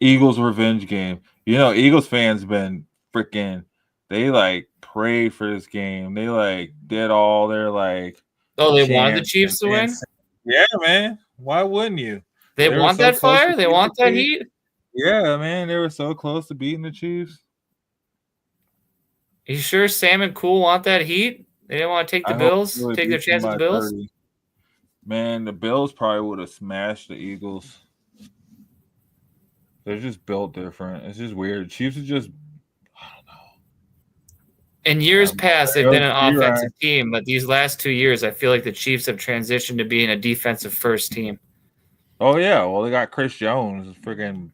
Eagles revenge game. Eagles fans been freaking. They pray for this game. They did all their Oh, they wanted the Chiefs to win. Yeah, man. Why wouldn't you? They want that fire. They want that heat. Yeah, man. They were so close to beating the Chiefs. You sure Sam and Cool want that heat? They didn't want to take the Bills, take their chance with the Bills. 30. Man, the Bills probably would have smashed the Eagles. They're just built different. It's just weird. Chiefs are just, I don't know. In years past, they've been an You're offensive team, but these last 2 years, I feel like the Chiefs have transitioned to being a defensive first team. Oh yeah, well they got Chris Jones, freaking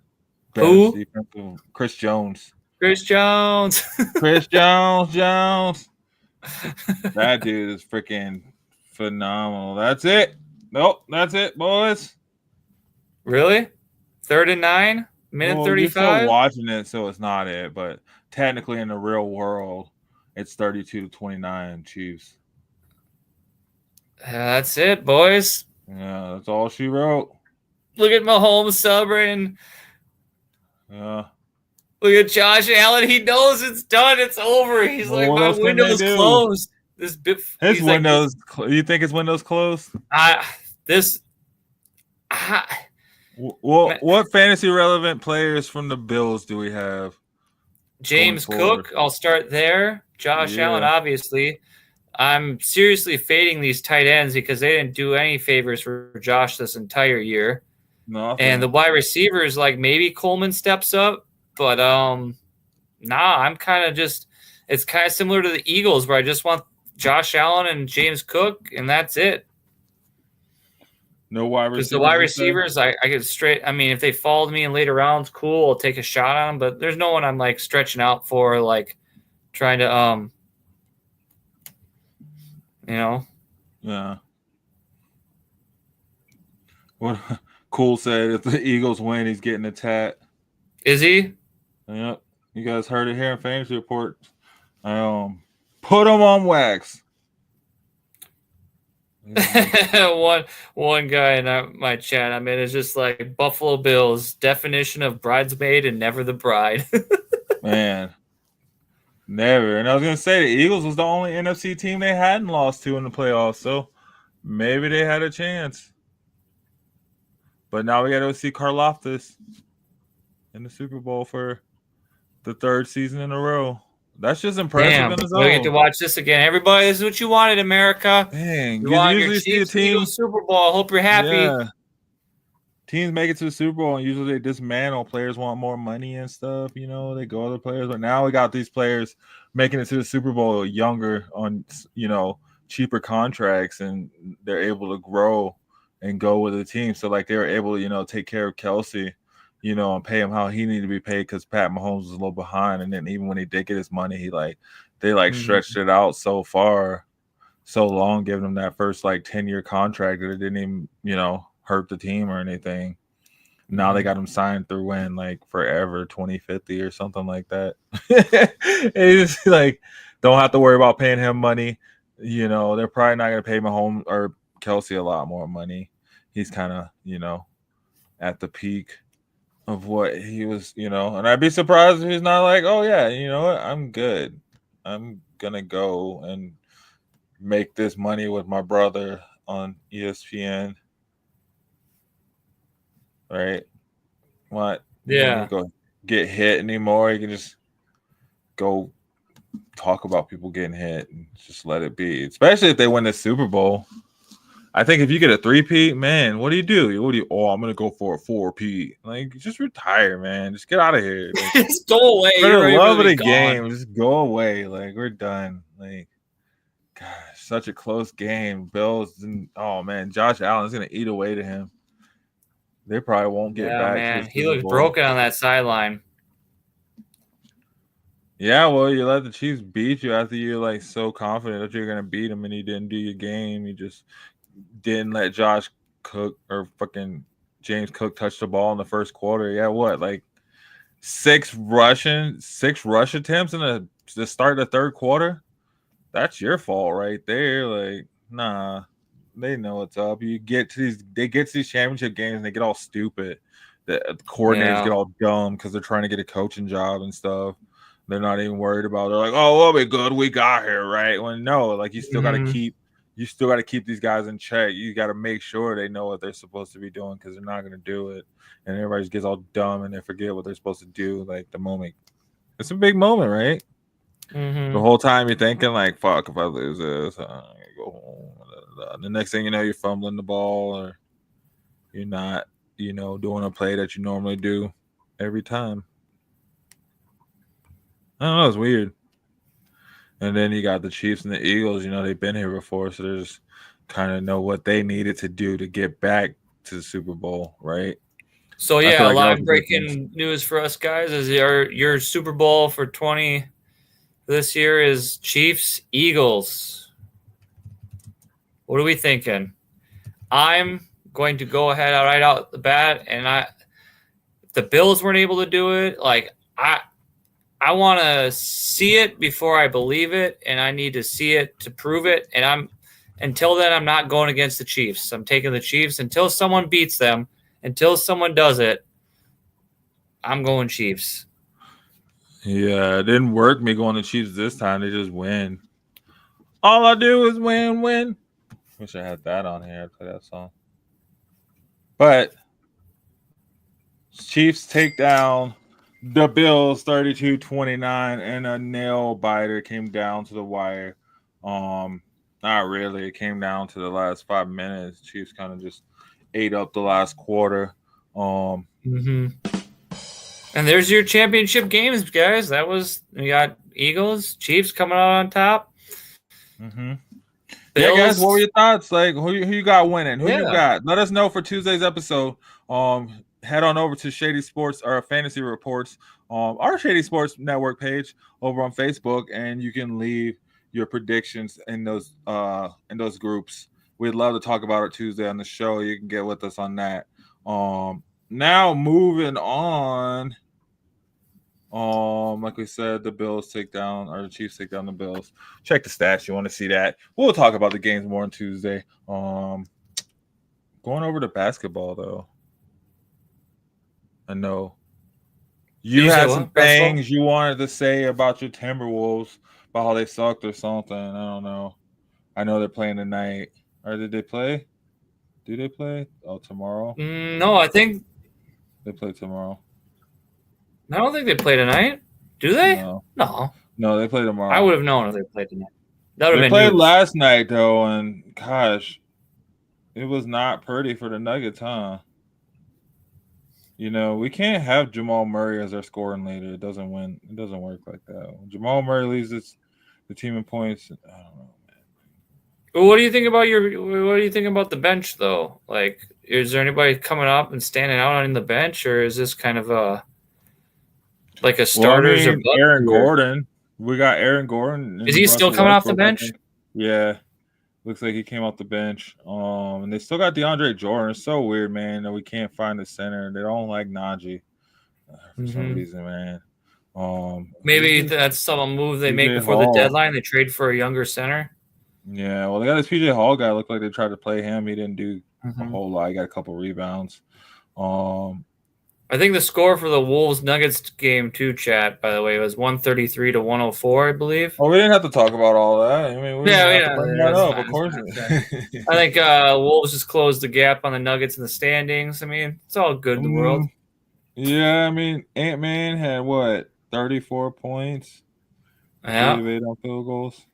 best Who? defensive. Chris Jones. Chris Jones. Chris Jones. That dude is freaking phenomenal. That's it. Nope, that's it, boys. Really? 3rd and 9? Minute Well, you're still 35? watching it, so it's not it. But technically, in the real world, it's 32-29 Chiefs. That's it, boys. Yeah, that's all she wrote. Look at Mahomes celebrating. Yeah. Look at Josh Allen. He knows it's done. It's over. He's Well, like, what my else can window's they do? closed. This bit. His he's like, windows. You think his window's closed? this. Well, what fantasy relevant players from the Bills do we have? James Cook. I'll start there. Josh Allen, obviously. I'm seriously fading these tight ends because they didn't do any favors for Josh this entire year. Nothing. And the wide receivers, like maybe Coleman steps up, but I'm kind of just. It's kind of similar to the Eagles, where I just want Josh Allen and James Cook, and that's it. No wide receivers. Because the wide receivers, I could straight. I mean, if they fall to me in later rounds, cool. I'll take a shot on them. But there's no one I'm like stretching out for, like trying to, Yeah. What Cool said, if the Eagles win, he's getting a tat. Is he? Yep. You guys heard it here in Fantasy Report. Put him on wax. one guy in my chat, I mean, it's just like Buffalo Bills definition of bridesmaid and never the bride. Man, never. And I was gonna say the Eagles was the only NFC team they hadn't lost to in the playoffs, so maybe they had a chance. But now we got to see Karlaftis in the Super Bowl for the 3rd season in a row. That's just impressive. Damn, in its we get to own. watch this again. Everybody, this is what you wanted, America. Dang, You want your usually see a Chiefs team Eagles Super Bowl. Hope you're happy. Yeah. Teams make it to the Super Bowl and usually they dismantle. Players want more money and stuff. They go other players. But now we got these players making it to the Super Bowl younger on, cheaper contracts, and they're able to grow and go with the team. So like they were able to, take care of Kelsey, and pay him how he needed to be paid because Pat Mahomes was a little behind. And then even when he did get his money, they stretched it out so long, giving him that first 10-year contract that it didn't even, hurt the team or anything. Now they got him signed through forever, 2050 or something like that. It's don't have to worry about paying him money. They're probably not going to pay Mahomes or Kelsey a lot more money. He's kind of, at the peak of what he was, and I'd be surprised if he's not like, oh yeah, you know what, I'm good. I'm going to go and make this money with my brother on ESPN. Right? What? Yeah. Go get hit anymore. You can just go talk about people getting hit and just let it be. Especially if they win the Super Bowl. I think if you get a 3-peat, man, what do you do? Oh, I'm gonna go for a 4-peat. Just retire, man. Just get out of here. Just go away. For the love of the gone. game, just go away. We're done. Gosh, such a close game. Bills and Josh Allen's gonna eat away to him. They probably won't get back. Man, he looked broken on that sideline. Yeah, well, you let the Chiefs beat you after you're so confident that you're gonna beat them, and you didn't do your game. You just didn't let Josh Cook or fucking James Cook touch the ball in the first quarter. Yeah, what 6 rush attempts in the start of the third quarter? That's your fault right there. Nah. They know what's up. They get to these championship games and they get all stupid. The coordinators get all dumb because they're trying to get a coaching job and stuff. They're not even worried about. They're like, oh, we'll be good. We got here, right? When no, you still got to keep these guys in check. You got to make sure they know what they're supposed to be doing because they're not going to do it. And everybody just gets all dumb and they forget what they're supposed to do. The moment, it's a big moment, right? Mm-hmm. The whole time you're thinking fuck, if I lose this, I'm gonna go home. The next thing you know, you're fumbling the ball or you're not, doing a play that you normally do every time. I don't know. It's weird. And then you got the Chiefs and the Eagles. You know, they've been here before, so they just kind of know what they needed to do to get back to the Super Bowl, right? So I feel like that was live the breaking news for us guys is your Super Bowl for 20 this year is Chiefs Eagles. What are we thinking? I'm going to go ahead right out the bat, and if the Bills weren't able to do it, like I want to see it before I believe it, and I need to see it to prove it. And until then, I'm not going against the Chiefs. I'm taking the Chiefs until someone beats them. Until someone does it, I'm going Chiefs. Yeah, it didn't work me going to Chiefs this time. They just win. All I do is win. Wish I had that on here. I'd play that song. But Chiefs take down the Bills 32-29, and a nail biter came down to the wire. Not really. It came down to the last 5 minutes. Chiefs kind of just ate up the last quarter. And there's your championship games, guys. We got Eagles, Chiefs coming out on top. Yeah, guys, what were your thoughts? Like, who you got winning? Who you Yeah. got? Let us know for Tuesday's episode. Head on over to Shady Sports or Fantasy Reports, our Shady Sports Network page over on Facebook, and you can leave your predictions in those groups. We'd love to talk about it Tuesday on the show. You can get with us on that. Now moving on. Like we said, the Chiefs take down the Bills. Check the stats. You want to see that? We'll talk about the games more on Tuesday. Going over to basketball though. I know you had some things you wanted to say about your Timberwolves, about how they sucked or something. I don't know. I know they're playing tonight. Or did they play? Do they play? Oh, tomorrow? No, I think they play tomorrow. I don't think they play tonight. Do they? No, they play tomorrow. I would have known if they played tonight. That would have been played news. last night though, and gosh, it was not pretty for the Nuggets, huh? You know, we can't have Jamal Murray as our scoring leader. It doesn't win. It doesn't work like that. When Jamal Murray leads the team in points, I don't know, man. What do you think about the bench though? Like, is there anybody coming up and standing out on the bench, or is this kind of a starters? Well, Aaron Gordon. We got Aaron Gordon. Is he still coming off the bench? Yeah. Looks like he came off the bench. And they still got DeAndre Jordan. It's so weird, man, that we can't find the center. They don't like Najee for some reason, man. Maybe that's some move they make before the deadline. They trade for a younger center. Yeah, well, they got this PJ Hall guy. Looked like they tried to play him. He didn't do a whole lot. He got a couple rebounds. I think the score for the Wolves Nuggets game too, chat, by the way, was 133 to 104, I believe. Oh, we didn't have to talk about all that. I mean, we didn't have to bring that up, of course. I think Wolves just closed the gap on the Nuggets in the standings. I mean, it's all good in the world. Yeah, I mean, Ant-Man had what, 34 points? Yeah. 8 on field goals.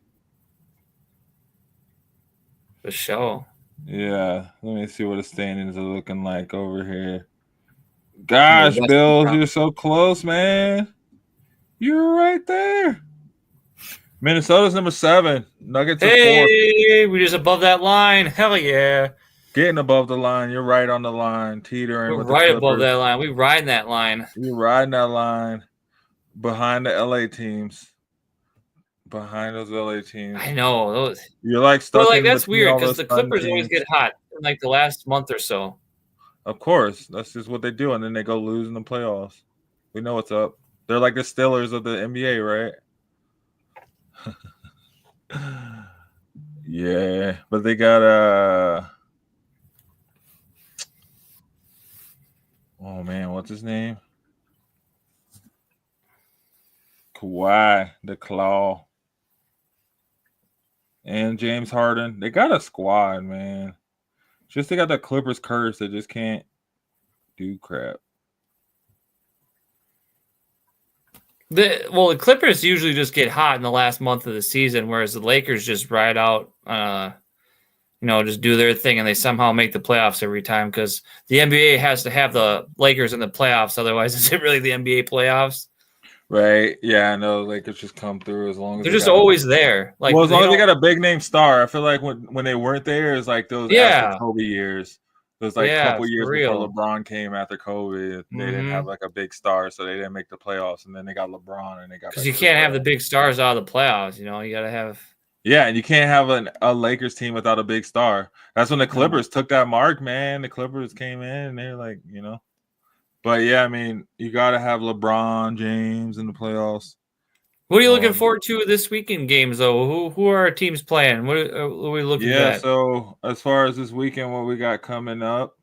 For sure. Yeah, let me see what the standings are looking like over here. Gosh, Bills, you're so close, man. You're right there. Minnesota's number 7. Nuggets are 4. Hey, we're just above that line. Hell yeah. Getting above the line. You're right on the line. Teetering We're with right the above that line. We riding that line. You're riding that line behind the LA teams. Behind those LA teams. I know. Those. You're like stuck in that's weird because the Clippers teams. always get hot in like the last month or so. Of course. That's just what they do. And then they go lose in the playoffs. We know what's up. They're like the Steelers of the NBA, right? Yeah. But they got oh man, what's his name? Kawhi, the Claw. And James Harden. They got a squad, man. Just they got the Clippers curse. They just can't do crap. The Clippers usually just get hot in the last month of the season, whereas the Lakers just ride out, just do their thing, and they somehow make the playoffs every time because the NBA has to have the Lakers in the playoffs. Otherwise, is it really the NBA playoffs? Right? Yeah, I know. Lakers just come through as long as They're they just got always there. Like, well, as long as they don't- got a big name star. I feel like when they weren't there, it's like those Yeah. after Kobe years. Those like Yeah, couple for years before real. LeBron came after Kobe. They didn't have like a big star, so they didn't make the playoffs. And then they got LeBron, and they got because back you to can't have playoffs. the big stars out of the playoffs. You know, you got to have. Yeah, and you can't have a Lakers team without a big star. That's when the Clippers took that mark, man. The Clippers came in, and they're like, you know. But yeah, I mean, you got to have LeBron James in the playoffs. What are you looking forward to this weekend games though? Who are our teams playing? What are we looking at? Yeah, so as far as this weekend, what we got coming up,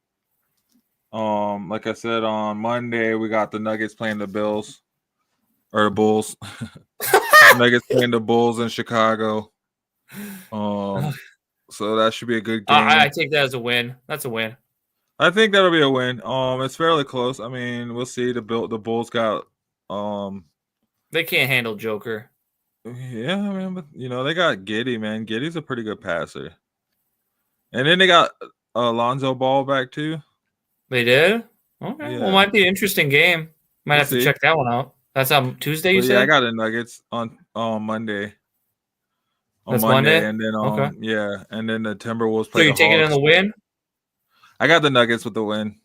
like I said, on Monday we got the Nuggets playing the Bills or the Bulls. Nuggets playing the Bulls in Chicago. So that should be a good game. I take that as a win. That's a win. I think that'll be a win. It's fairly close. I mean, we'll see. The Bulls got They can't handle Joker. yeah, I mean, but you know, they got Giddey, man. Giddey's a pretty good passer. And then they got Alonzo Ball back too. They did? Okay. Yeah. Well, might be an interesting game. Might have to check that one out. That's on Tuesday, you said? Yeah, I got the Nuggets on Monday. On That's Monday, Monday? and then Okay. yeah, and then the Timberwolves So play. you taking it in the win? I got the Nuggets with the win.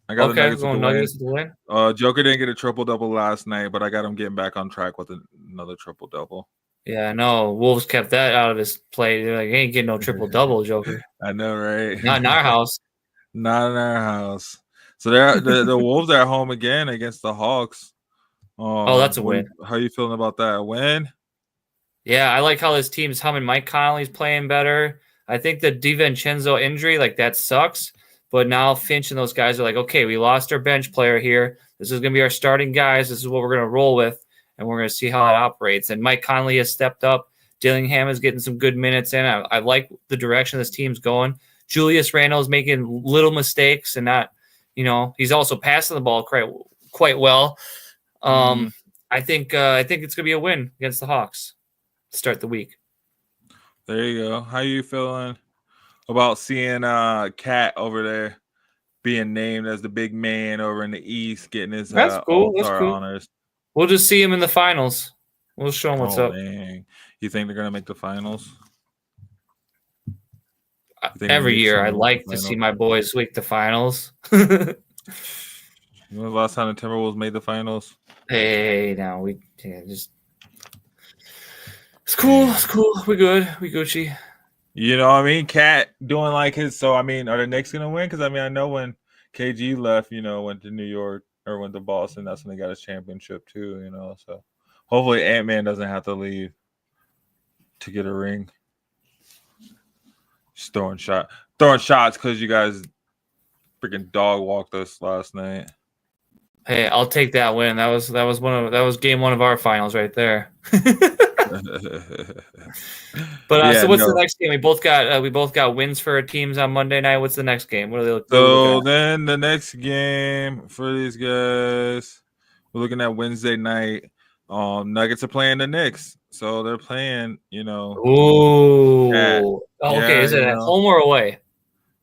I got the Nuggets with the Nuggets win. with the win. Joker didn't get a triple-double last night, but I got him getting back on track with another triple-double. Yeah, I know. Wolves kept that out of his play. They're like, he ain't getting no triple-double, Joker. I know, right? Not in our house. Not in our house. So the Wolves are at home again against the Hawks. That's a win. How you feeling about that? A win? Yeah, I like how this team's humming. Mike Conley's playing better. I think the DiVincenzo injury, like, that sucks. But now Finch and those guys are like, okay, we lost our bench player here. This is going to be our starting guys. This is what we're going to roll with, and we're going to see how it operates. And Mike Conley has stepped up. Dillingham is getting some good minutes in. I like the direction this team's going. Julius Randle is making little mistakes and not, you know, he's also passing the ball quite well. I think it's going to be a win against the Hawks to start the week. There you go. How you feeling about seeing Cat over there being named as the big man over in the East, getting his All-Star honors? We'll just see him in the finals. We'll show him what's up. Man. You think they're gonna make the finals? Every year, I like to see my boys make the finals. When was the last time the Timberwolves made the finals? Hey, now it's cool. It's cool. We good. We Gucci. You know what I mean? Cat doing like his. So I mean, are the Knicks gonna win? Because I mean, I know when KG left, you know, went to New York or went to Boston, that's when they got his championship too. You know, so hopefully Ant-Man doesn't have to leave to get a ring. Just throwing shots because you guys freaking dog walked us last night. Hey, I'll take that win. That was game one of our finals right there. But so what's the next game? We both got wins for our teams on Monday night. What's the next game? What are they looking at? So then the next game for these guys, we're looking at Wednesday night. Nuggets are playing the Knicks, so they're playing. You know. Ooh. Okay. Is it at home or away?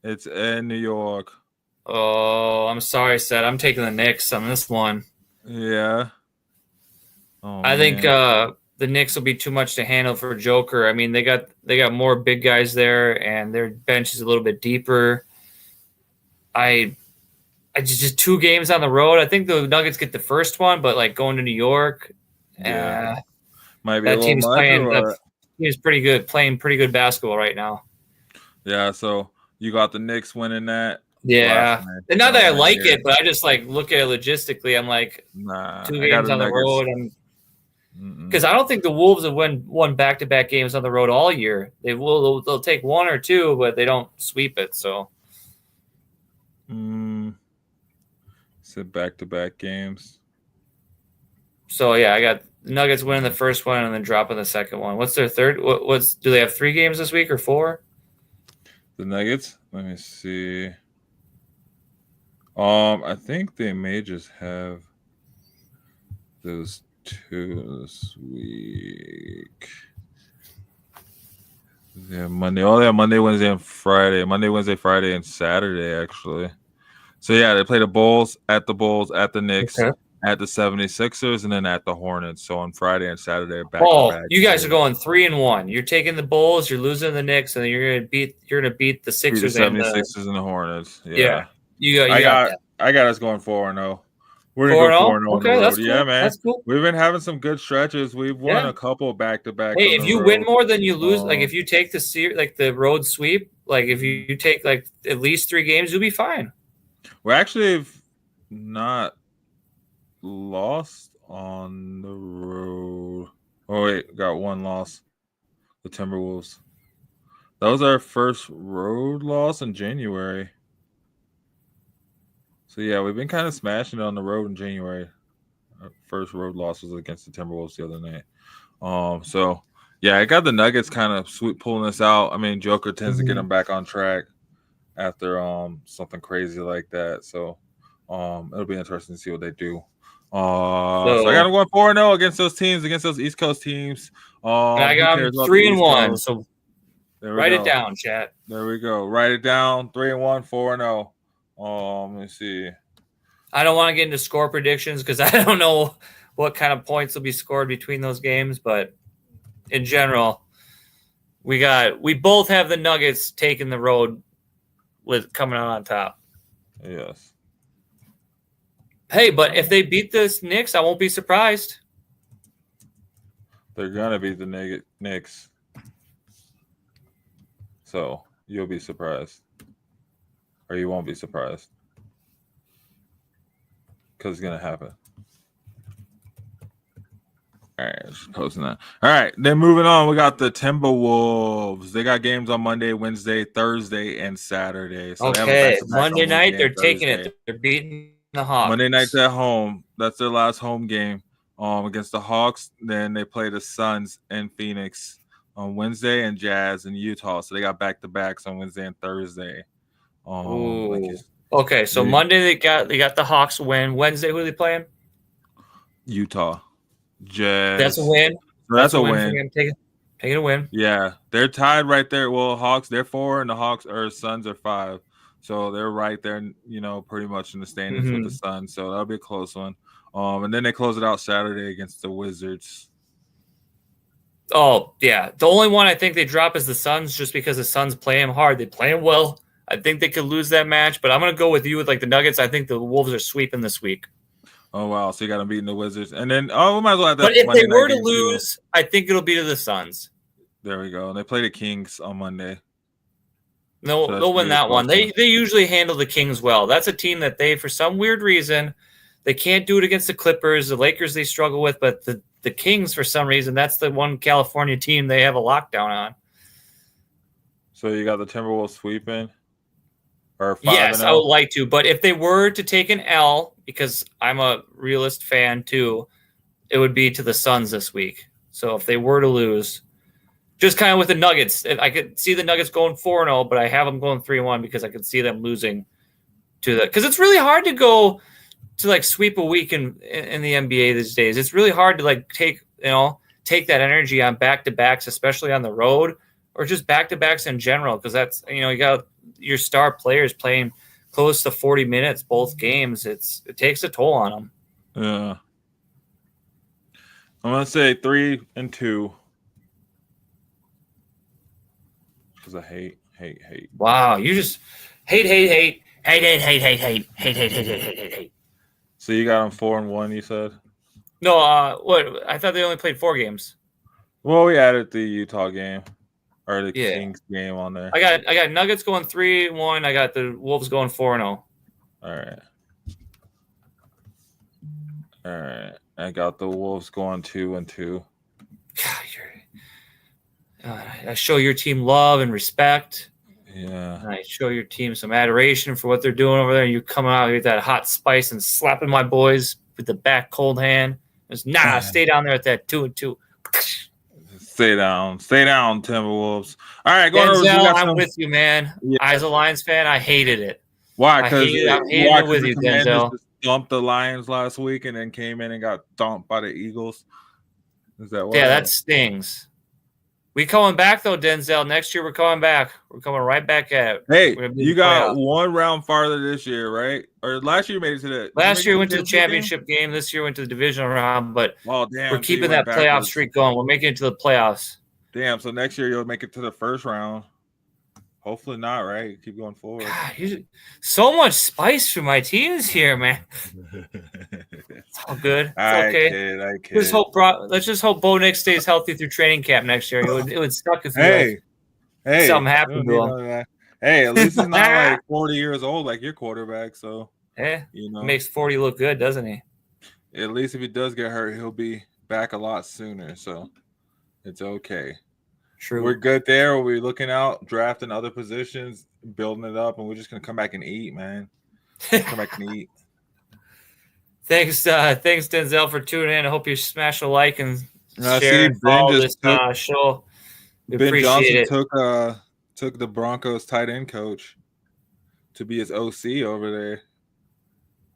It's in New York. Oh, I'm sorry, Seth. I'm taking the Knicks on this one. Yeah. I think the Knicks will be too much to handle for Joker. I mean, they got more big guys there, and their bench is a little bit deeper. I just 2 games on the road. I think the Nuggets get the first one, but like going to New York, might be that a team's little playing. much, That team's pretty good, playing pretty good basketball right now. Yeah, so you got the Knicks winning that. Yeah, and not that I like it, but I just like look at it logistically. I'm like, 2 games on the road, because I don't think the Wolves have won back-to-back games on the road all year. They'll take 1 or 2, but they don't sweep it. So, said back-to-back games. So yeah, I got the Nuggets winning the first one and then dropping the second one. What's their third? Do they have 3 games this week or 4? The Nuggets? Let me see. I think they may just have those 2 this week. Yeah, Monday. Oh, yeah, Monday, Wednesday, and Friday. Monday, Wednesday, Friday, and Saturday, actually. So, yeah, they play the Bulls, at the Knicks, at the 76ers, and then at the Hornets. So on Friday and Saturday, back Oh, to back. you guys are going 3-1. You're taking the Bulls, you're losing the Knicks, and then you're gonna beat the Sixers the and 76ers and the Hornets. yeah. You I got that. got us going 4-0. We're gonna go 4-0 on the Okay, road. that's cool. Yeah, man. That's cool. We've been having some good stretches. We've won Yeah. a couple back-to-back. Hey, if you win more than you lose, like if you take the road sweep, like if you take like at least 3 games, you'll be fine. We actually have not lost on the road. Oh wait, got one loss. The Timberwolves. That was our first road loss in January. So yeah, we've been kind of smashing it on the road in January. Our first road loss was against the Timberwolves the other night. So yeah, I got the Nuggets kind of pulling us out. I mean, Joker tends to get them back on track after something crazy like that. So it'll be interesting to see what they do. So I got them going 4-0 against those teams, against those East Coast teams. I got them 3-1. So write it down, chat. There we go. Write it down. 3-1, 4-0. Let me see. I don't want to get into score predictions because I don't know what kind of points will be scored between those games, but in general, we both have the Nuggets taking the road with coming out on top. Yes. Hey, but if they beat the Knicks, I won't be surprised. They're gonna beat the Knicks, so you'll be surprised, or you won't be surprised, because it's gonna happen. All right, just posting that. All right, then moving on, we got the Timberwolves. They got games on Monday, Wednesday, Thursday, and Saturday. So okay, Monday night they're taking it. They're beating the Hawks. Monday night's at home. That's their last home game against the Hawks. Then they play the Suns in Phoenix on Wednesday and Jazz in Utah. So they got back-to-backs on Wednesday and Thursday. Okay, so Monday they got the Hawks win. Wednesday, who are they playing? Utah. Jazz. That's a win. That's a win. Take it a win. Yeah, they're tied right there. Well, Hawks, they're 4, and the Suns are 5. So they're right there, pretty much in the standings with the Suns. So that'll be a close one. And then they close it out Saturday against the Wizards. Oh, yeah. The only one I think they drop is the Suns just because the Suns play them hard. They play them well. I think they could lose that match, but I'm going to go with you with like the Nuggets. I think the Wolves are sweeping this week. Oh, wow. So you got them beating the Wizards. And then, we might as well have that. But if they were to lose, I think it'll be to the Suns. There we go. And they play the Kings on Monday. No, they'll win that one. They usually handle the Kings well. That's a team that for some weird reason, they can't do it against the Clippers. The Lakers they struggle with, but the Kings, for some reason, that's the one California team they have a lockdown on. So you got the Timberwolves sweeping? Or 5-0? Yes, I would like to. But if they were to take an L, because I'm a realist fan too, it would be to the Suns this week. So if they were to lose, just kind of with the Nuggets, I could see the Nuggets going 4-0, but I have them going 3-1 because I could see them losing to the. Because it's really hard to go to like sweep a week in the NBA these days. It's really hard to like take that energy on back-to-backs, especially on the road, or just back-to-backs in general. Because that's you got your star players playing close to 40 minutes both games. It takes a toll on them. Yeah, I'm gonna say 3-2. Because I hate. Wow, you just hate. So you got them 4-1, you said? No, what? I thought they only played 4 games. Well, we added the Utah game or the Kings game on there. I got Nuggets going 3-1. I got the Wolves going 4-0. All right. I got the Wolves going 2-2. God, I show your team love and respect. Yeah. And I show your team some adoration for what they're doing over there. You come out with that hot spice and slapping my boys with the back cold hand. Stay down there at that 2-2. Stay down, Timberwolves. All right, Denzel, I'm with you, man. Yeah. As a Lions fan, I hated it. Why? Because I hated it with you, Denzel. Dumped the Lions last week and then came in and got dumped by the Eagles. Is that why? Yeah, that stings. We coming back though, Denzel. Next year we're coming back. We're coming right back at it. Hey, We're gonna be you in the got playoffs. one round farther this year, right? Or last year you made it to the. Last year we went to the championship game. This year went to the divisional round, but Oh damn! we're so keeping you went that playoff backwards. streak going. We're making it to the playoffs. Damn! So next year you'll make it to the first round. Hopefully not, right? Keep going forward. God, so much spice for my teams here, man. It's all good. It's okay. I kid. Let's just hope Bo Nix stays healthy through training camp next year. It would suck if hey, something happened to him. Hey, at least he's not like 40 years old like your quarterback. So makes 40 look good, doesn't he? At least if he does get hurt, he'll be back a lot sooner. So it's okay. True. We're good there. We're looking out, drafting other positions, building it up, and we're just gonna come back and eat, man. Come back and eat. Thanks, Denzel, for tuning in. I hope you smash a like and share and Ben follow just this show. We Ben appreciate Johnson it. took the Broncos tight end coach to be his OC over there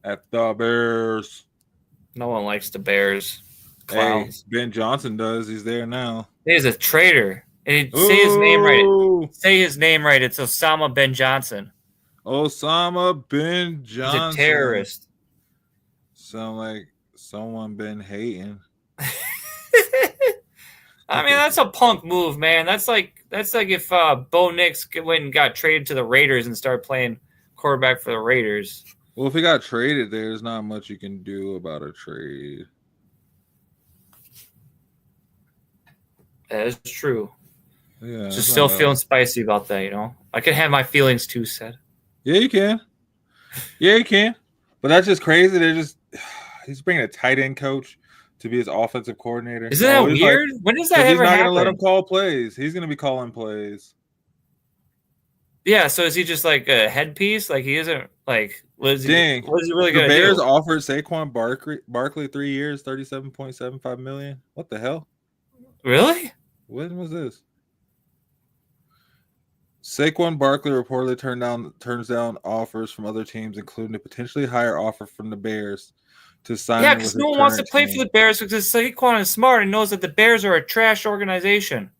at the Bears. No one likes the Bears. Clowns. Hey, Ben Johnson does. He's there now. He's a traitor. And say his name right. Say his name right. It's Osama Ben Johnson. Osama Ben Johnson. He's a terrorist. Sound like someone been hating. I mean, that's a punk move, man. That's like if Bo Nix went and got traded to the Raiders and started playing quarterback for the Raiders. Well, if he got traded, there's not much you can do about a trade. That is true. Yeah, just still feeling spicy about that, you know. I can have my feelings too, said. Yeah, you can. Yeah, you can. But that's just crazy. He's bringing a tight end coach to be his offensive coordinator. Isn't that weird? When does that ever happen? He's not going to let him call plays. He's going to be calling plays. Yeah, so is he just like a headpiece? Like he isn't like what is he really going to do? The Bears offered Saquon Barkley 3 years, $37.75 million. What the hell? Really? When was this? Saquon Barkley reportedly turns down offers from other teams, including a potentially higher offer from the Bears to sign. Yeah, because no one wants to play for the Bears because Saquon is smart and knows that the Bears are a trash organization.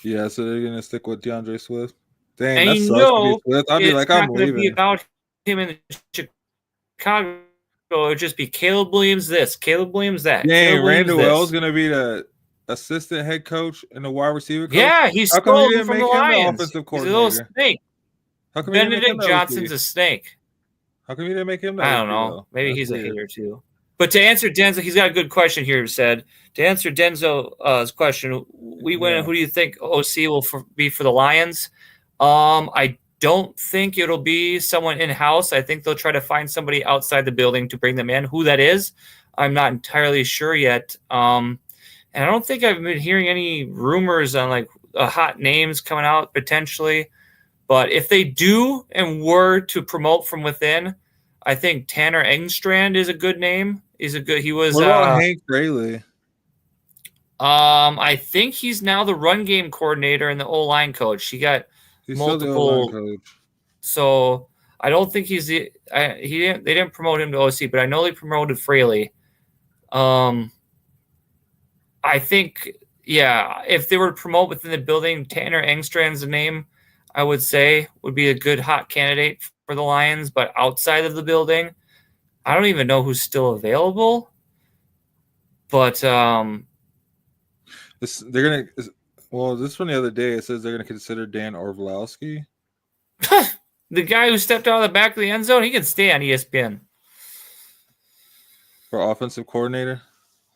Yeah, so they're gonna stick with DeAndre Swift. Dang, and that you sucks know, I'd be like, I'm leaving. Be about him in Chicago. It would just be Caleb Williams this, Caleb Williams that. Dang, Randall Wells gonna be the assistant head coach and the wide receiver coach. Yeah, he's stolen from the Lions. He's a little snake. How come Benedict Johnson's a snake. How come you didn't make him? I don't know. Maybe he's a hater too. But to answer Denzel, he's got a good question here. Said to answer Denzel's question, we win. Who do you think OC will be for the Lions? I don't think it'll be someone in house. I think they'll try to find somebody outside the building to bring them in. Who that is, I'm not entirely sure yet. And I don't think I've been hearing any rumors on like hot names coming out potentially. But if they do and were to promote from within, I think Tanner Engstrand is a good name. He was. What about Hank Braley? I think he's now the run game coordinator and the O-line coach. He's multiple. Still the O-line coach. So I don't think he's the. They didn't promote him to OC, but I know they promoted Fraley. I think, if they were to promote within the building, Tanner Engstrand's the name I would say would be a good hot candidate for the Lions. But outside of the building, I don't even know who's still available. But this from the other day. It says they're gonna consider Dan Orlovsky. The guy who stepped out of the back of the end zone, he can stay on ESPN for offensive coordinator.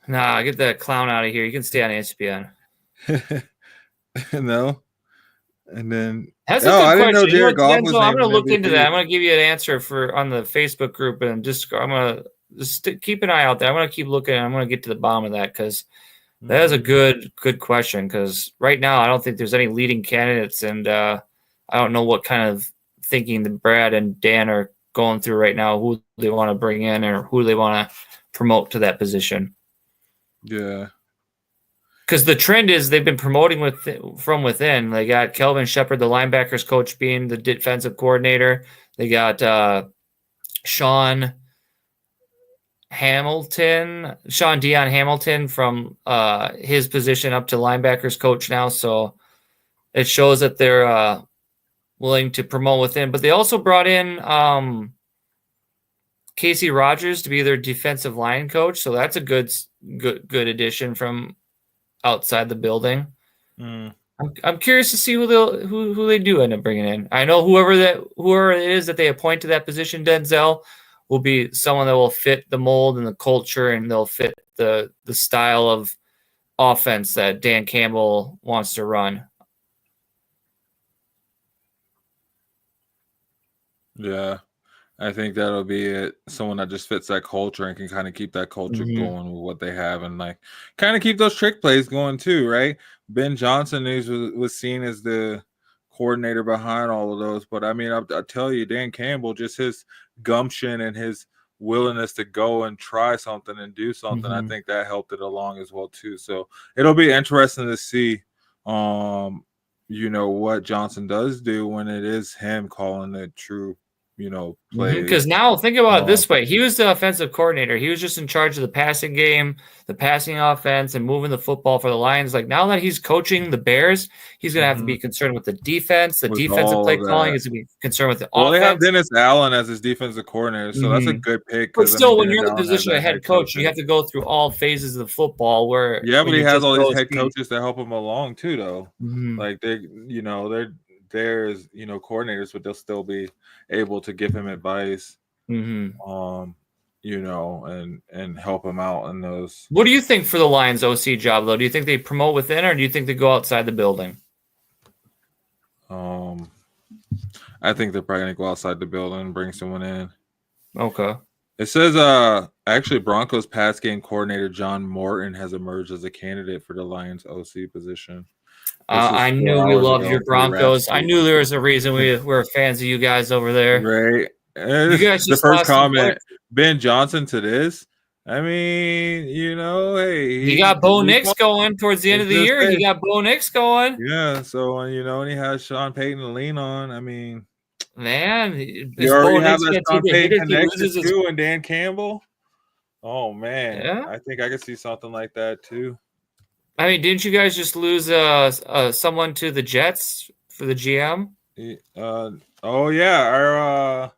Nah, get that clown out of here. You can stay on ESPN. No. And then I didn't know Jared Goff was I'm going to look into that. I'm going to give you an answer on the Facebook group, and I'm going to just keep an eye out there. I'm going to keep looking. I'm going to get to the bottom of that because that is a good question. Because right now, I don't think there's any leading candidates, and I don't know what kind of thinking the Brad and Dan are going through right now. Who they want to bring in or who they want to promote to that position. Yeah. Because the trend is they've been promoting from within. They got Kelvin Shepard, the linebackers coach, being the defensive coordinator. They got Sean Sean Dion Hamilton from his position up to linebackers coach now. So it shows that they're willing to promote within. But they also brought in Casey Rogers to be their defensive line coach. So that's a good addition from outside the building. I'm curious to see who they do end up bringing in. I know whoever it is that they appoint to that position, Denzel, will be someone that will fit the mold and the culture, and they'll fit the style of offense that Dan Campbell wants to run. Yeah, I think that'll be it. Someone that just fits that culture and can kind of keep that culture going with what they have, and like kind of keep those trick plays going too, right? Ben Johnson was seen as the coordinator behind all of those, but I mean, I'll tell you, Dan Campbell, just his gumption and his willingness to go and try something and do something, I think that helped it along as well too. So it'll be interesting to see, what Johnson does do when it is him calling the true, play. Because now think about it this way. He was the offensive coordinator. He was just in charge of the passing game, the passing offense, and moving the football for the Lions. Like now that he's coaching the Bears, he's going to have to be concerned with the defense, the defensive play calling. He's going to be concerned with the offense. They have Dennis Allen as his defensive coordinator, so that's a good pick. But still, when you're in the position of head coach, you have to go through all phases of the football. But he has all these head coaches to help him along too, though. Like there's coordinators, but they'll still be able to give him advice, and help him out in those. What do you think for the Lions OC job, though? Do you think they promote within, or do you think they go outside the building? I think they're probably gonna go outside the building and bring someone in. Okay. It says actually Broncos pass game coordinator John Morton has emerged as a candidate for the Lions OC position. I knew we loved your Broncos. I knew there was a reason we were fans of you guys over there. Right. You guys the first comment, Ben Johnson to this. I mean, hey. He got Bo Nix going towards the end of the year. He got Bo Nix going. Yeah, so, and he has Sean Payton to lean on. I mean. Man. You already have that Sean Payton connection too, and Dan Campbell. Oh, man. Yeah. I think I could see something like that too. I mean, didn't you guys just lose someone to the Jets for the GM? Oh yeah, our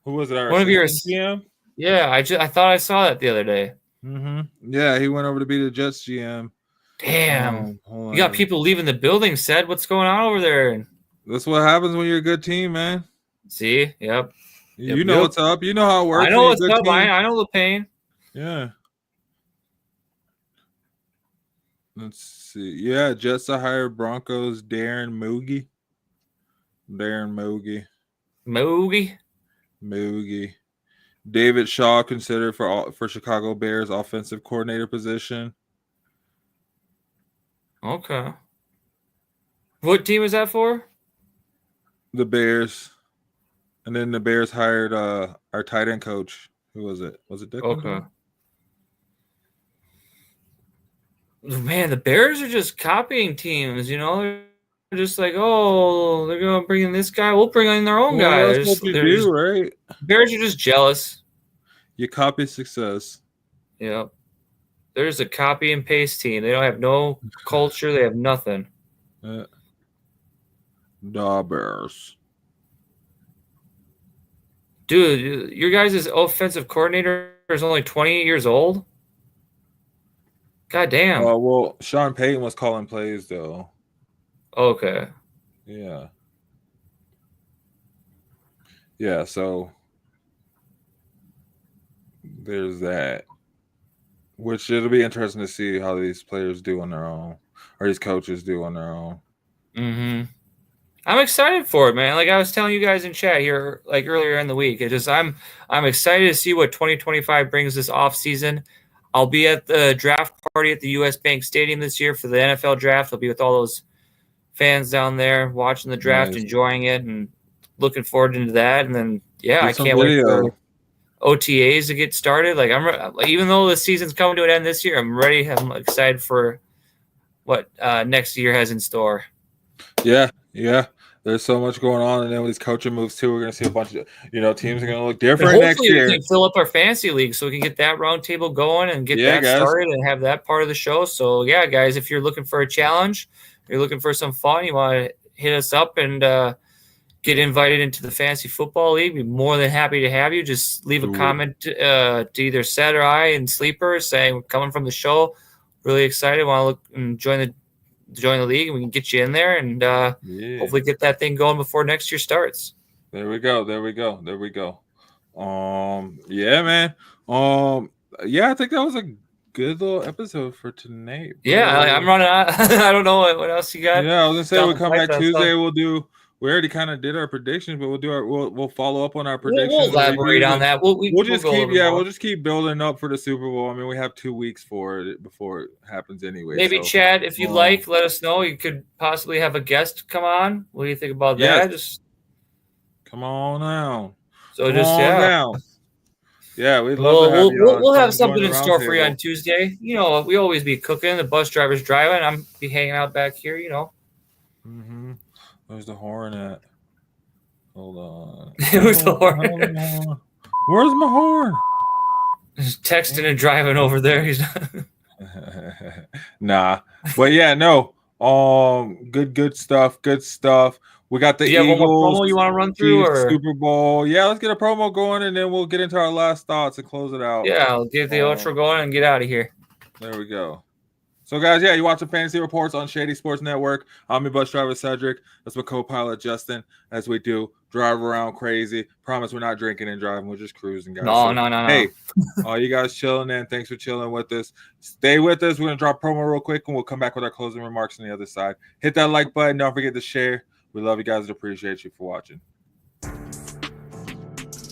who was it? Our one of your GM. Yeah, I thought I saw that the other day. Yeah, he went over to be the Jets GM. Damn, you got people leaving the building. Said, what's going on over there? That's what happens when you're a good team, man. See, yep. You know what's up. You know how it works. I know what's up. I know the pain. Yeah. Let's see. Yeah, Jets to hire Broncos Darren Moogie. Moogie. David Shaw considered for Chicago Bears offensive coordinator position. Okay. What team is that for? The Bears. And then the Bears hired our tight end coach. Who was it? Was it Dick? Okay. Man, the Bears are just copying teams, They're just like, oh, they're going to bring in this guy. We'll bring in their own guy. That's what you do, right? Bears are just jealous. You copy success. Yep. They're just a copy and paste team. They don't have no culture. They have nothing. The Bears. Dude, your guys' offensive coordinator is only 28 years old? God damn. Oh, well, Sean Payton was calling plays, though. Okay. Yeah. Yeah, so there's that. Which it'll be interesting to see how these players do on their own, or these coaches do on their own. I'm excited for it, man. Like I was telling you guys in chat here, like earlier in the week. I'm excited to see what 2025 brings this off season. I'll be at the draft party at the US Bank Stadium this year for the NFL draft. I'll be with all those fans down there watching the draft, enjoying it, and looking forward to that. And then, I can't wait for OTAs to get started. Like even though the season's coming to an end this year, I'm ready. I'm excited for what next year has in store. Yeah. There's so much going on, and then with these coaching moves too, we're gonna see a bunch of teams are gonna look And different next hopefully year. we can fill up our fantasy league so we can get that roundtable going and get that guys. started and have that part of the show. So yeah, guys, if you're looking for a challenge, you're looking for some fun, you want to hit us up and get invited into the fantasy football league. We'd be more than happy to have you. Just leave a comment to either Seth or I in Sleeper saying we're coming from the show. Really excited, want to look and join the league, and we can get you in there and hopefully get that thing going before next year starts. There we go. Yeah, man. Yeah, I think that was a good little episode for tonight. Yeah, I'm running out. I don't know what else you got. Yeah, I was gonna say we'll come back Tuesday. We already kind of did our predictions, but we'll follow up on our predictions. We'll elaborate on that. We'll just keep building up for the Super Bowl. I mean, we have 2 weeks for it before it happens anyway. Maybe Chad, if you'd like, let us know. You could possibly have a guest come on. What do you think about that? Just come on now. So yeah, we'd love to have you on. We'll have something in store for you on Tuesday. We always be cooking. The bus driver's driving. I'm be hanging out back here. Mm-hmm. Where's the horn at? Hold on. Where's the horn? Where's my horn? He's texting and driving over there. He's nah, but yeah, no. Good stuff. Good stuff. We got the Eagles. Have one more promo you want to run through? Or? Super Bowl. Yeah, let's get a promo going, and then we'll get into our last thoughts and close it out. Yeah, I'll get the outro going and get out of here. There we go. So, guys, you watching Fantasy Reports on Shady Sports Network. I'm your bus driver, Cedric. That's my co-pilot, Justin, as we do drive around crazy. Promise we're not drinking and driving. We're just cruising, guys. No. Hey, all you guys chilling in. Thanks for chilling with us. Stay with us. We're going to drop promo real quick, and we'll come back with our closing remarks on the other side. Hit that like button. Don't forget to share. We love you guys and appreciate you for watching.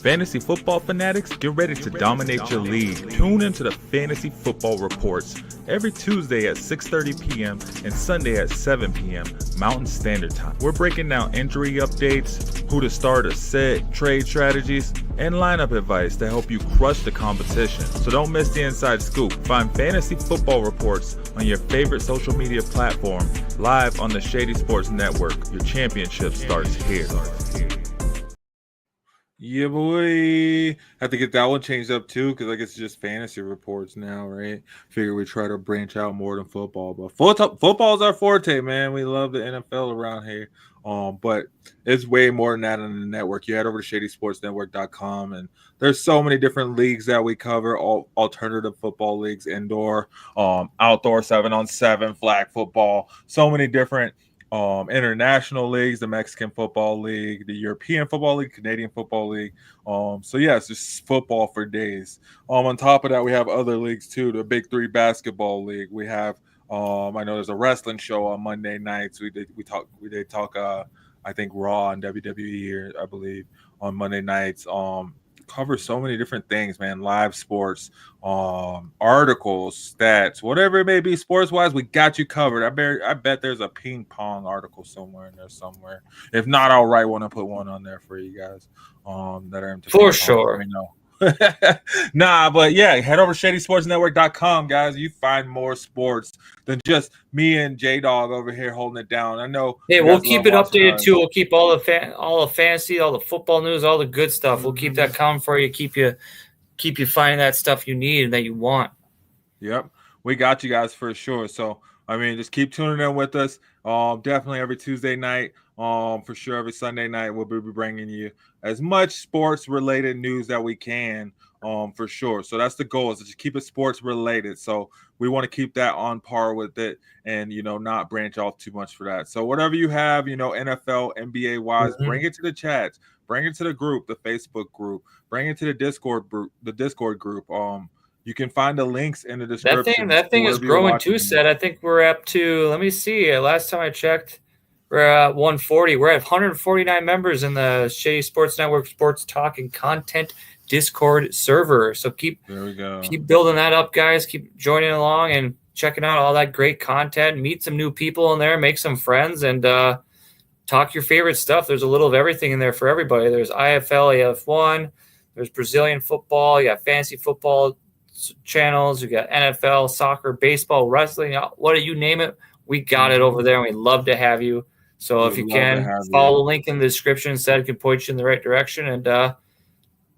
Fantasy football fanatics, get ready to dominate your league. Tune into the Fantasy Football Reports every Tuesday at 6:30 p.m. and Sunday at 7 p.m. Mountain Standard Time. We're breaking down injury updates, who to start or sit, trade strategies, and lineup advice to help you crush the competition. So don't miss the inside scoop. Find Fantasy Football Reports on your favorite social media platform, live on the Shady Sports Network. Your championship starts here. Yeah, boy. Have to get that one changed up too, because I guess it's just fantasy reports now, right? Figure we try to branch out more than football, but football is our forte, man. We love the NFL around here. But it's way more than that on the network. You head over to shadysportsnetwork.com, and there's so many different leagues that we cover. All alternative football leagues, indoor, outdoor, 7-on-7, flag football. So many different international leagues, the Mexican Football League, the European Football League, Canadian Football League. So yeah, it's just football for days. On top of that, we have other leagues too. The Big Three Basketball League. We have I know there's a wrestling show on Monday nights. We did talk I think Raw and WWE here, I believe, on Monday nights. Cover so many different things, man. Live sports, articles, stats, whatever it may be, sports wise, we got you covered. I bet there's a ping pong article somewhere in there somewhere. If not, I'll write one and put one on there for you guys. That are into for sure. Let me know. Nah, but yeah, head over to shadysportsnetwork.com, guys. You find more sports than just me and J-Dog over here holding it down. I know. Hey, we'll keep it updated too. We'll keep all the fantasy, all the football news, all the good stuff. Mm-hmm. We'll keep that coming for you. Keep you finding that stuff you need and that you want. Yep, we got you guys for sure. So I mean, just keep tuning in with us. Definitely every Tuesday night. For sure, every Sunday night we'll be bringing you as much sports-related news that we can. For sure. So that's the goal, is to just keep it sports-related. So we want to keep that on par with it, and not branch off too much for that. So whatever you have, NFL, NBA wise, bring it to the chats, bring it to the group, the Facebook group, bring it to the Discord group. You can find the links in the description. That thing is growing too, Seth. I think we're up to, let me see. Last time I checked, we're at 140. We're at 149 members in the Shady Sports Network Sports Talk and Content Discord server. So keep building that up, guys. Keep joining along and checking out all that great content. Meet some new people in there, make some friends, and talk your favorite stuff. There's a little of everything in there for everybody. There's IFL, AF1, there's Brazilian football, you got fantasy football channels, you got NFL, soccer, baseball, wrestling, what do you name it, we got it over there, and we'd love to have you. So if you can, follow the link in the description. Instead, it can point you in the right direction, and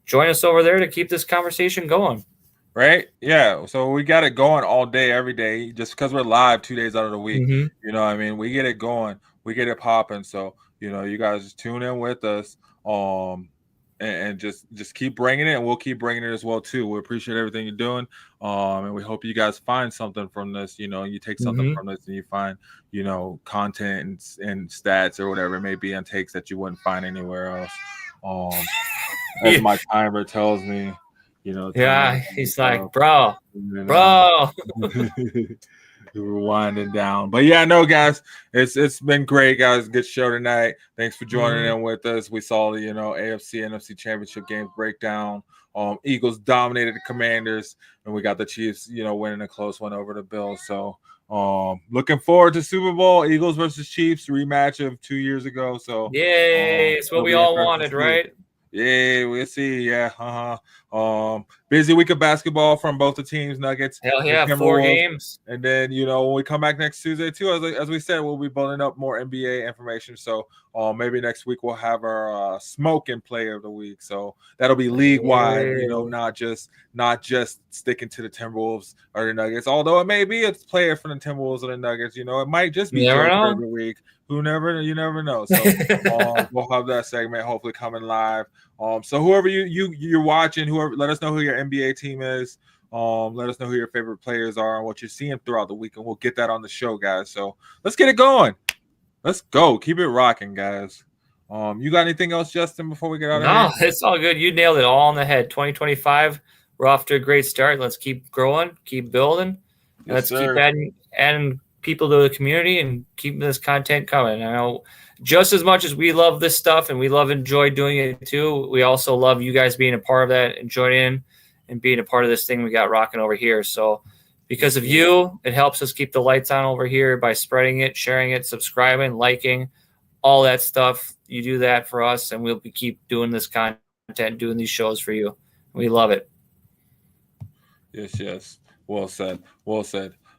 join us over there to keep this conversation going. Right? Yeah. So we got it going all day, every day, just because we're live 2 days out of the week. Mhm. You know what I mean? We get it going. We get it popping. So, you know, you guys just tune in with us. And just keep bringing it, and we'll keep bringing it as well too. We appreciate everything you're doing, and we hope you guys find something from this. You know, you take something from this, and you find, you know, content and stats or whatever it may be, and takes that you wouldn't find anywhere else. As my timer tells me, you know. Yeah, he's like, bro. We're winding down, but yeah, no, guys, it's been great, guys. Good show tonight. Thanks for joining in with us. We saw the AFC NFC championship games breakdown. Eagles dominated the Commanders, and we got the Chiefs, winning a close one over the Bills. So looking forward to Super Bowl, Eagles versus Chiefs rematch of 2 years ago. So yay, it's what we all wanted, right? Yeah, we'll see. Yeah. Busy week of basketball from both the teams, Nuggets. Hell yeah, 4 games. And then, when we come back next Tuesday, too, as we said, we'll be building up more NBA information. So maybe next week we'll have our smoking player of the week. So that'll be league-wide, not just sticking to the Timberwolves or the Nuggets. Although it may be a player from the Timberwolves or the Nuggets. It might just be Joker of the week. You never know. So we'll have that segment hopefully coming live. So whoever you're watching, let us know who your NBA team is. Let us know who your favorite players are and what you're seeing throughout the week, and we'll get that on the show, guys. So let's get it going. Let's go. Keep it rocking, guys. You got anything else, Justin, before we get out of here? No, it's all good. You nailed it all on the head. 2025, we're off to a great start. Let's keep growing, keep building. Let's keep adding people to the community and keep this content coming. I know just as much as we love this stuff and we enjoy doing it too, we also love you guys being a part of that and joining in and being a part of this thing we got rocking over here. So because of you, it helps us keep the lights on over here by spreading it, sharing it, subscribing, liking, all that stuff. You do that for us, and we'll keep doing this content, doing these shows for you. We love it. Yes. Well said.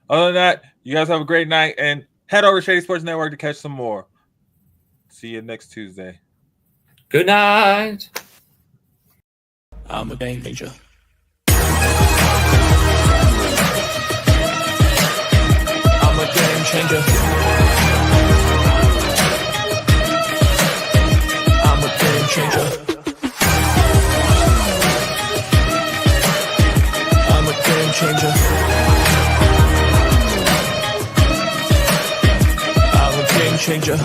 Other than that, you guys have a great night, and head over to Shady Sports Network to catch some more. See you next Tuesday. Good night. I'm a game changer. I'm a game changer. I'm a game changer. I'm a game changer. I'm a game changer.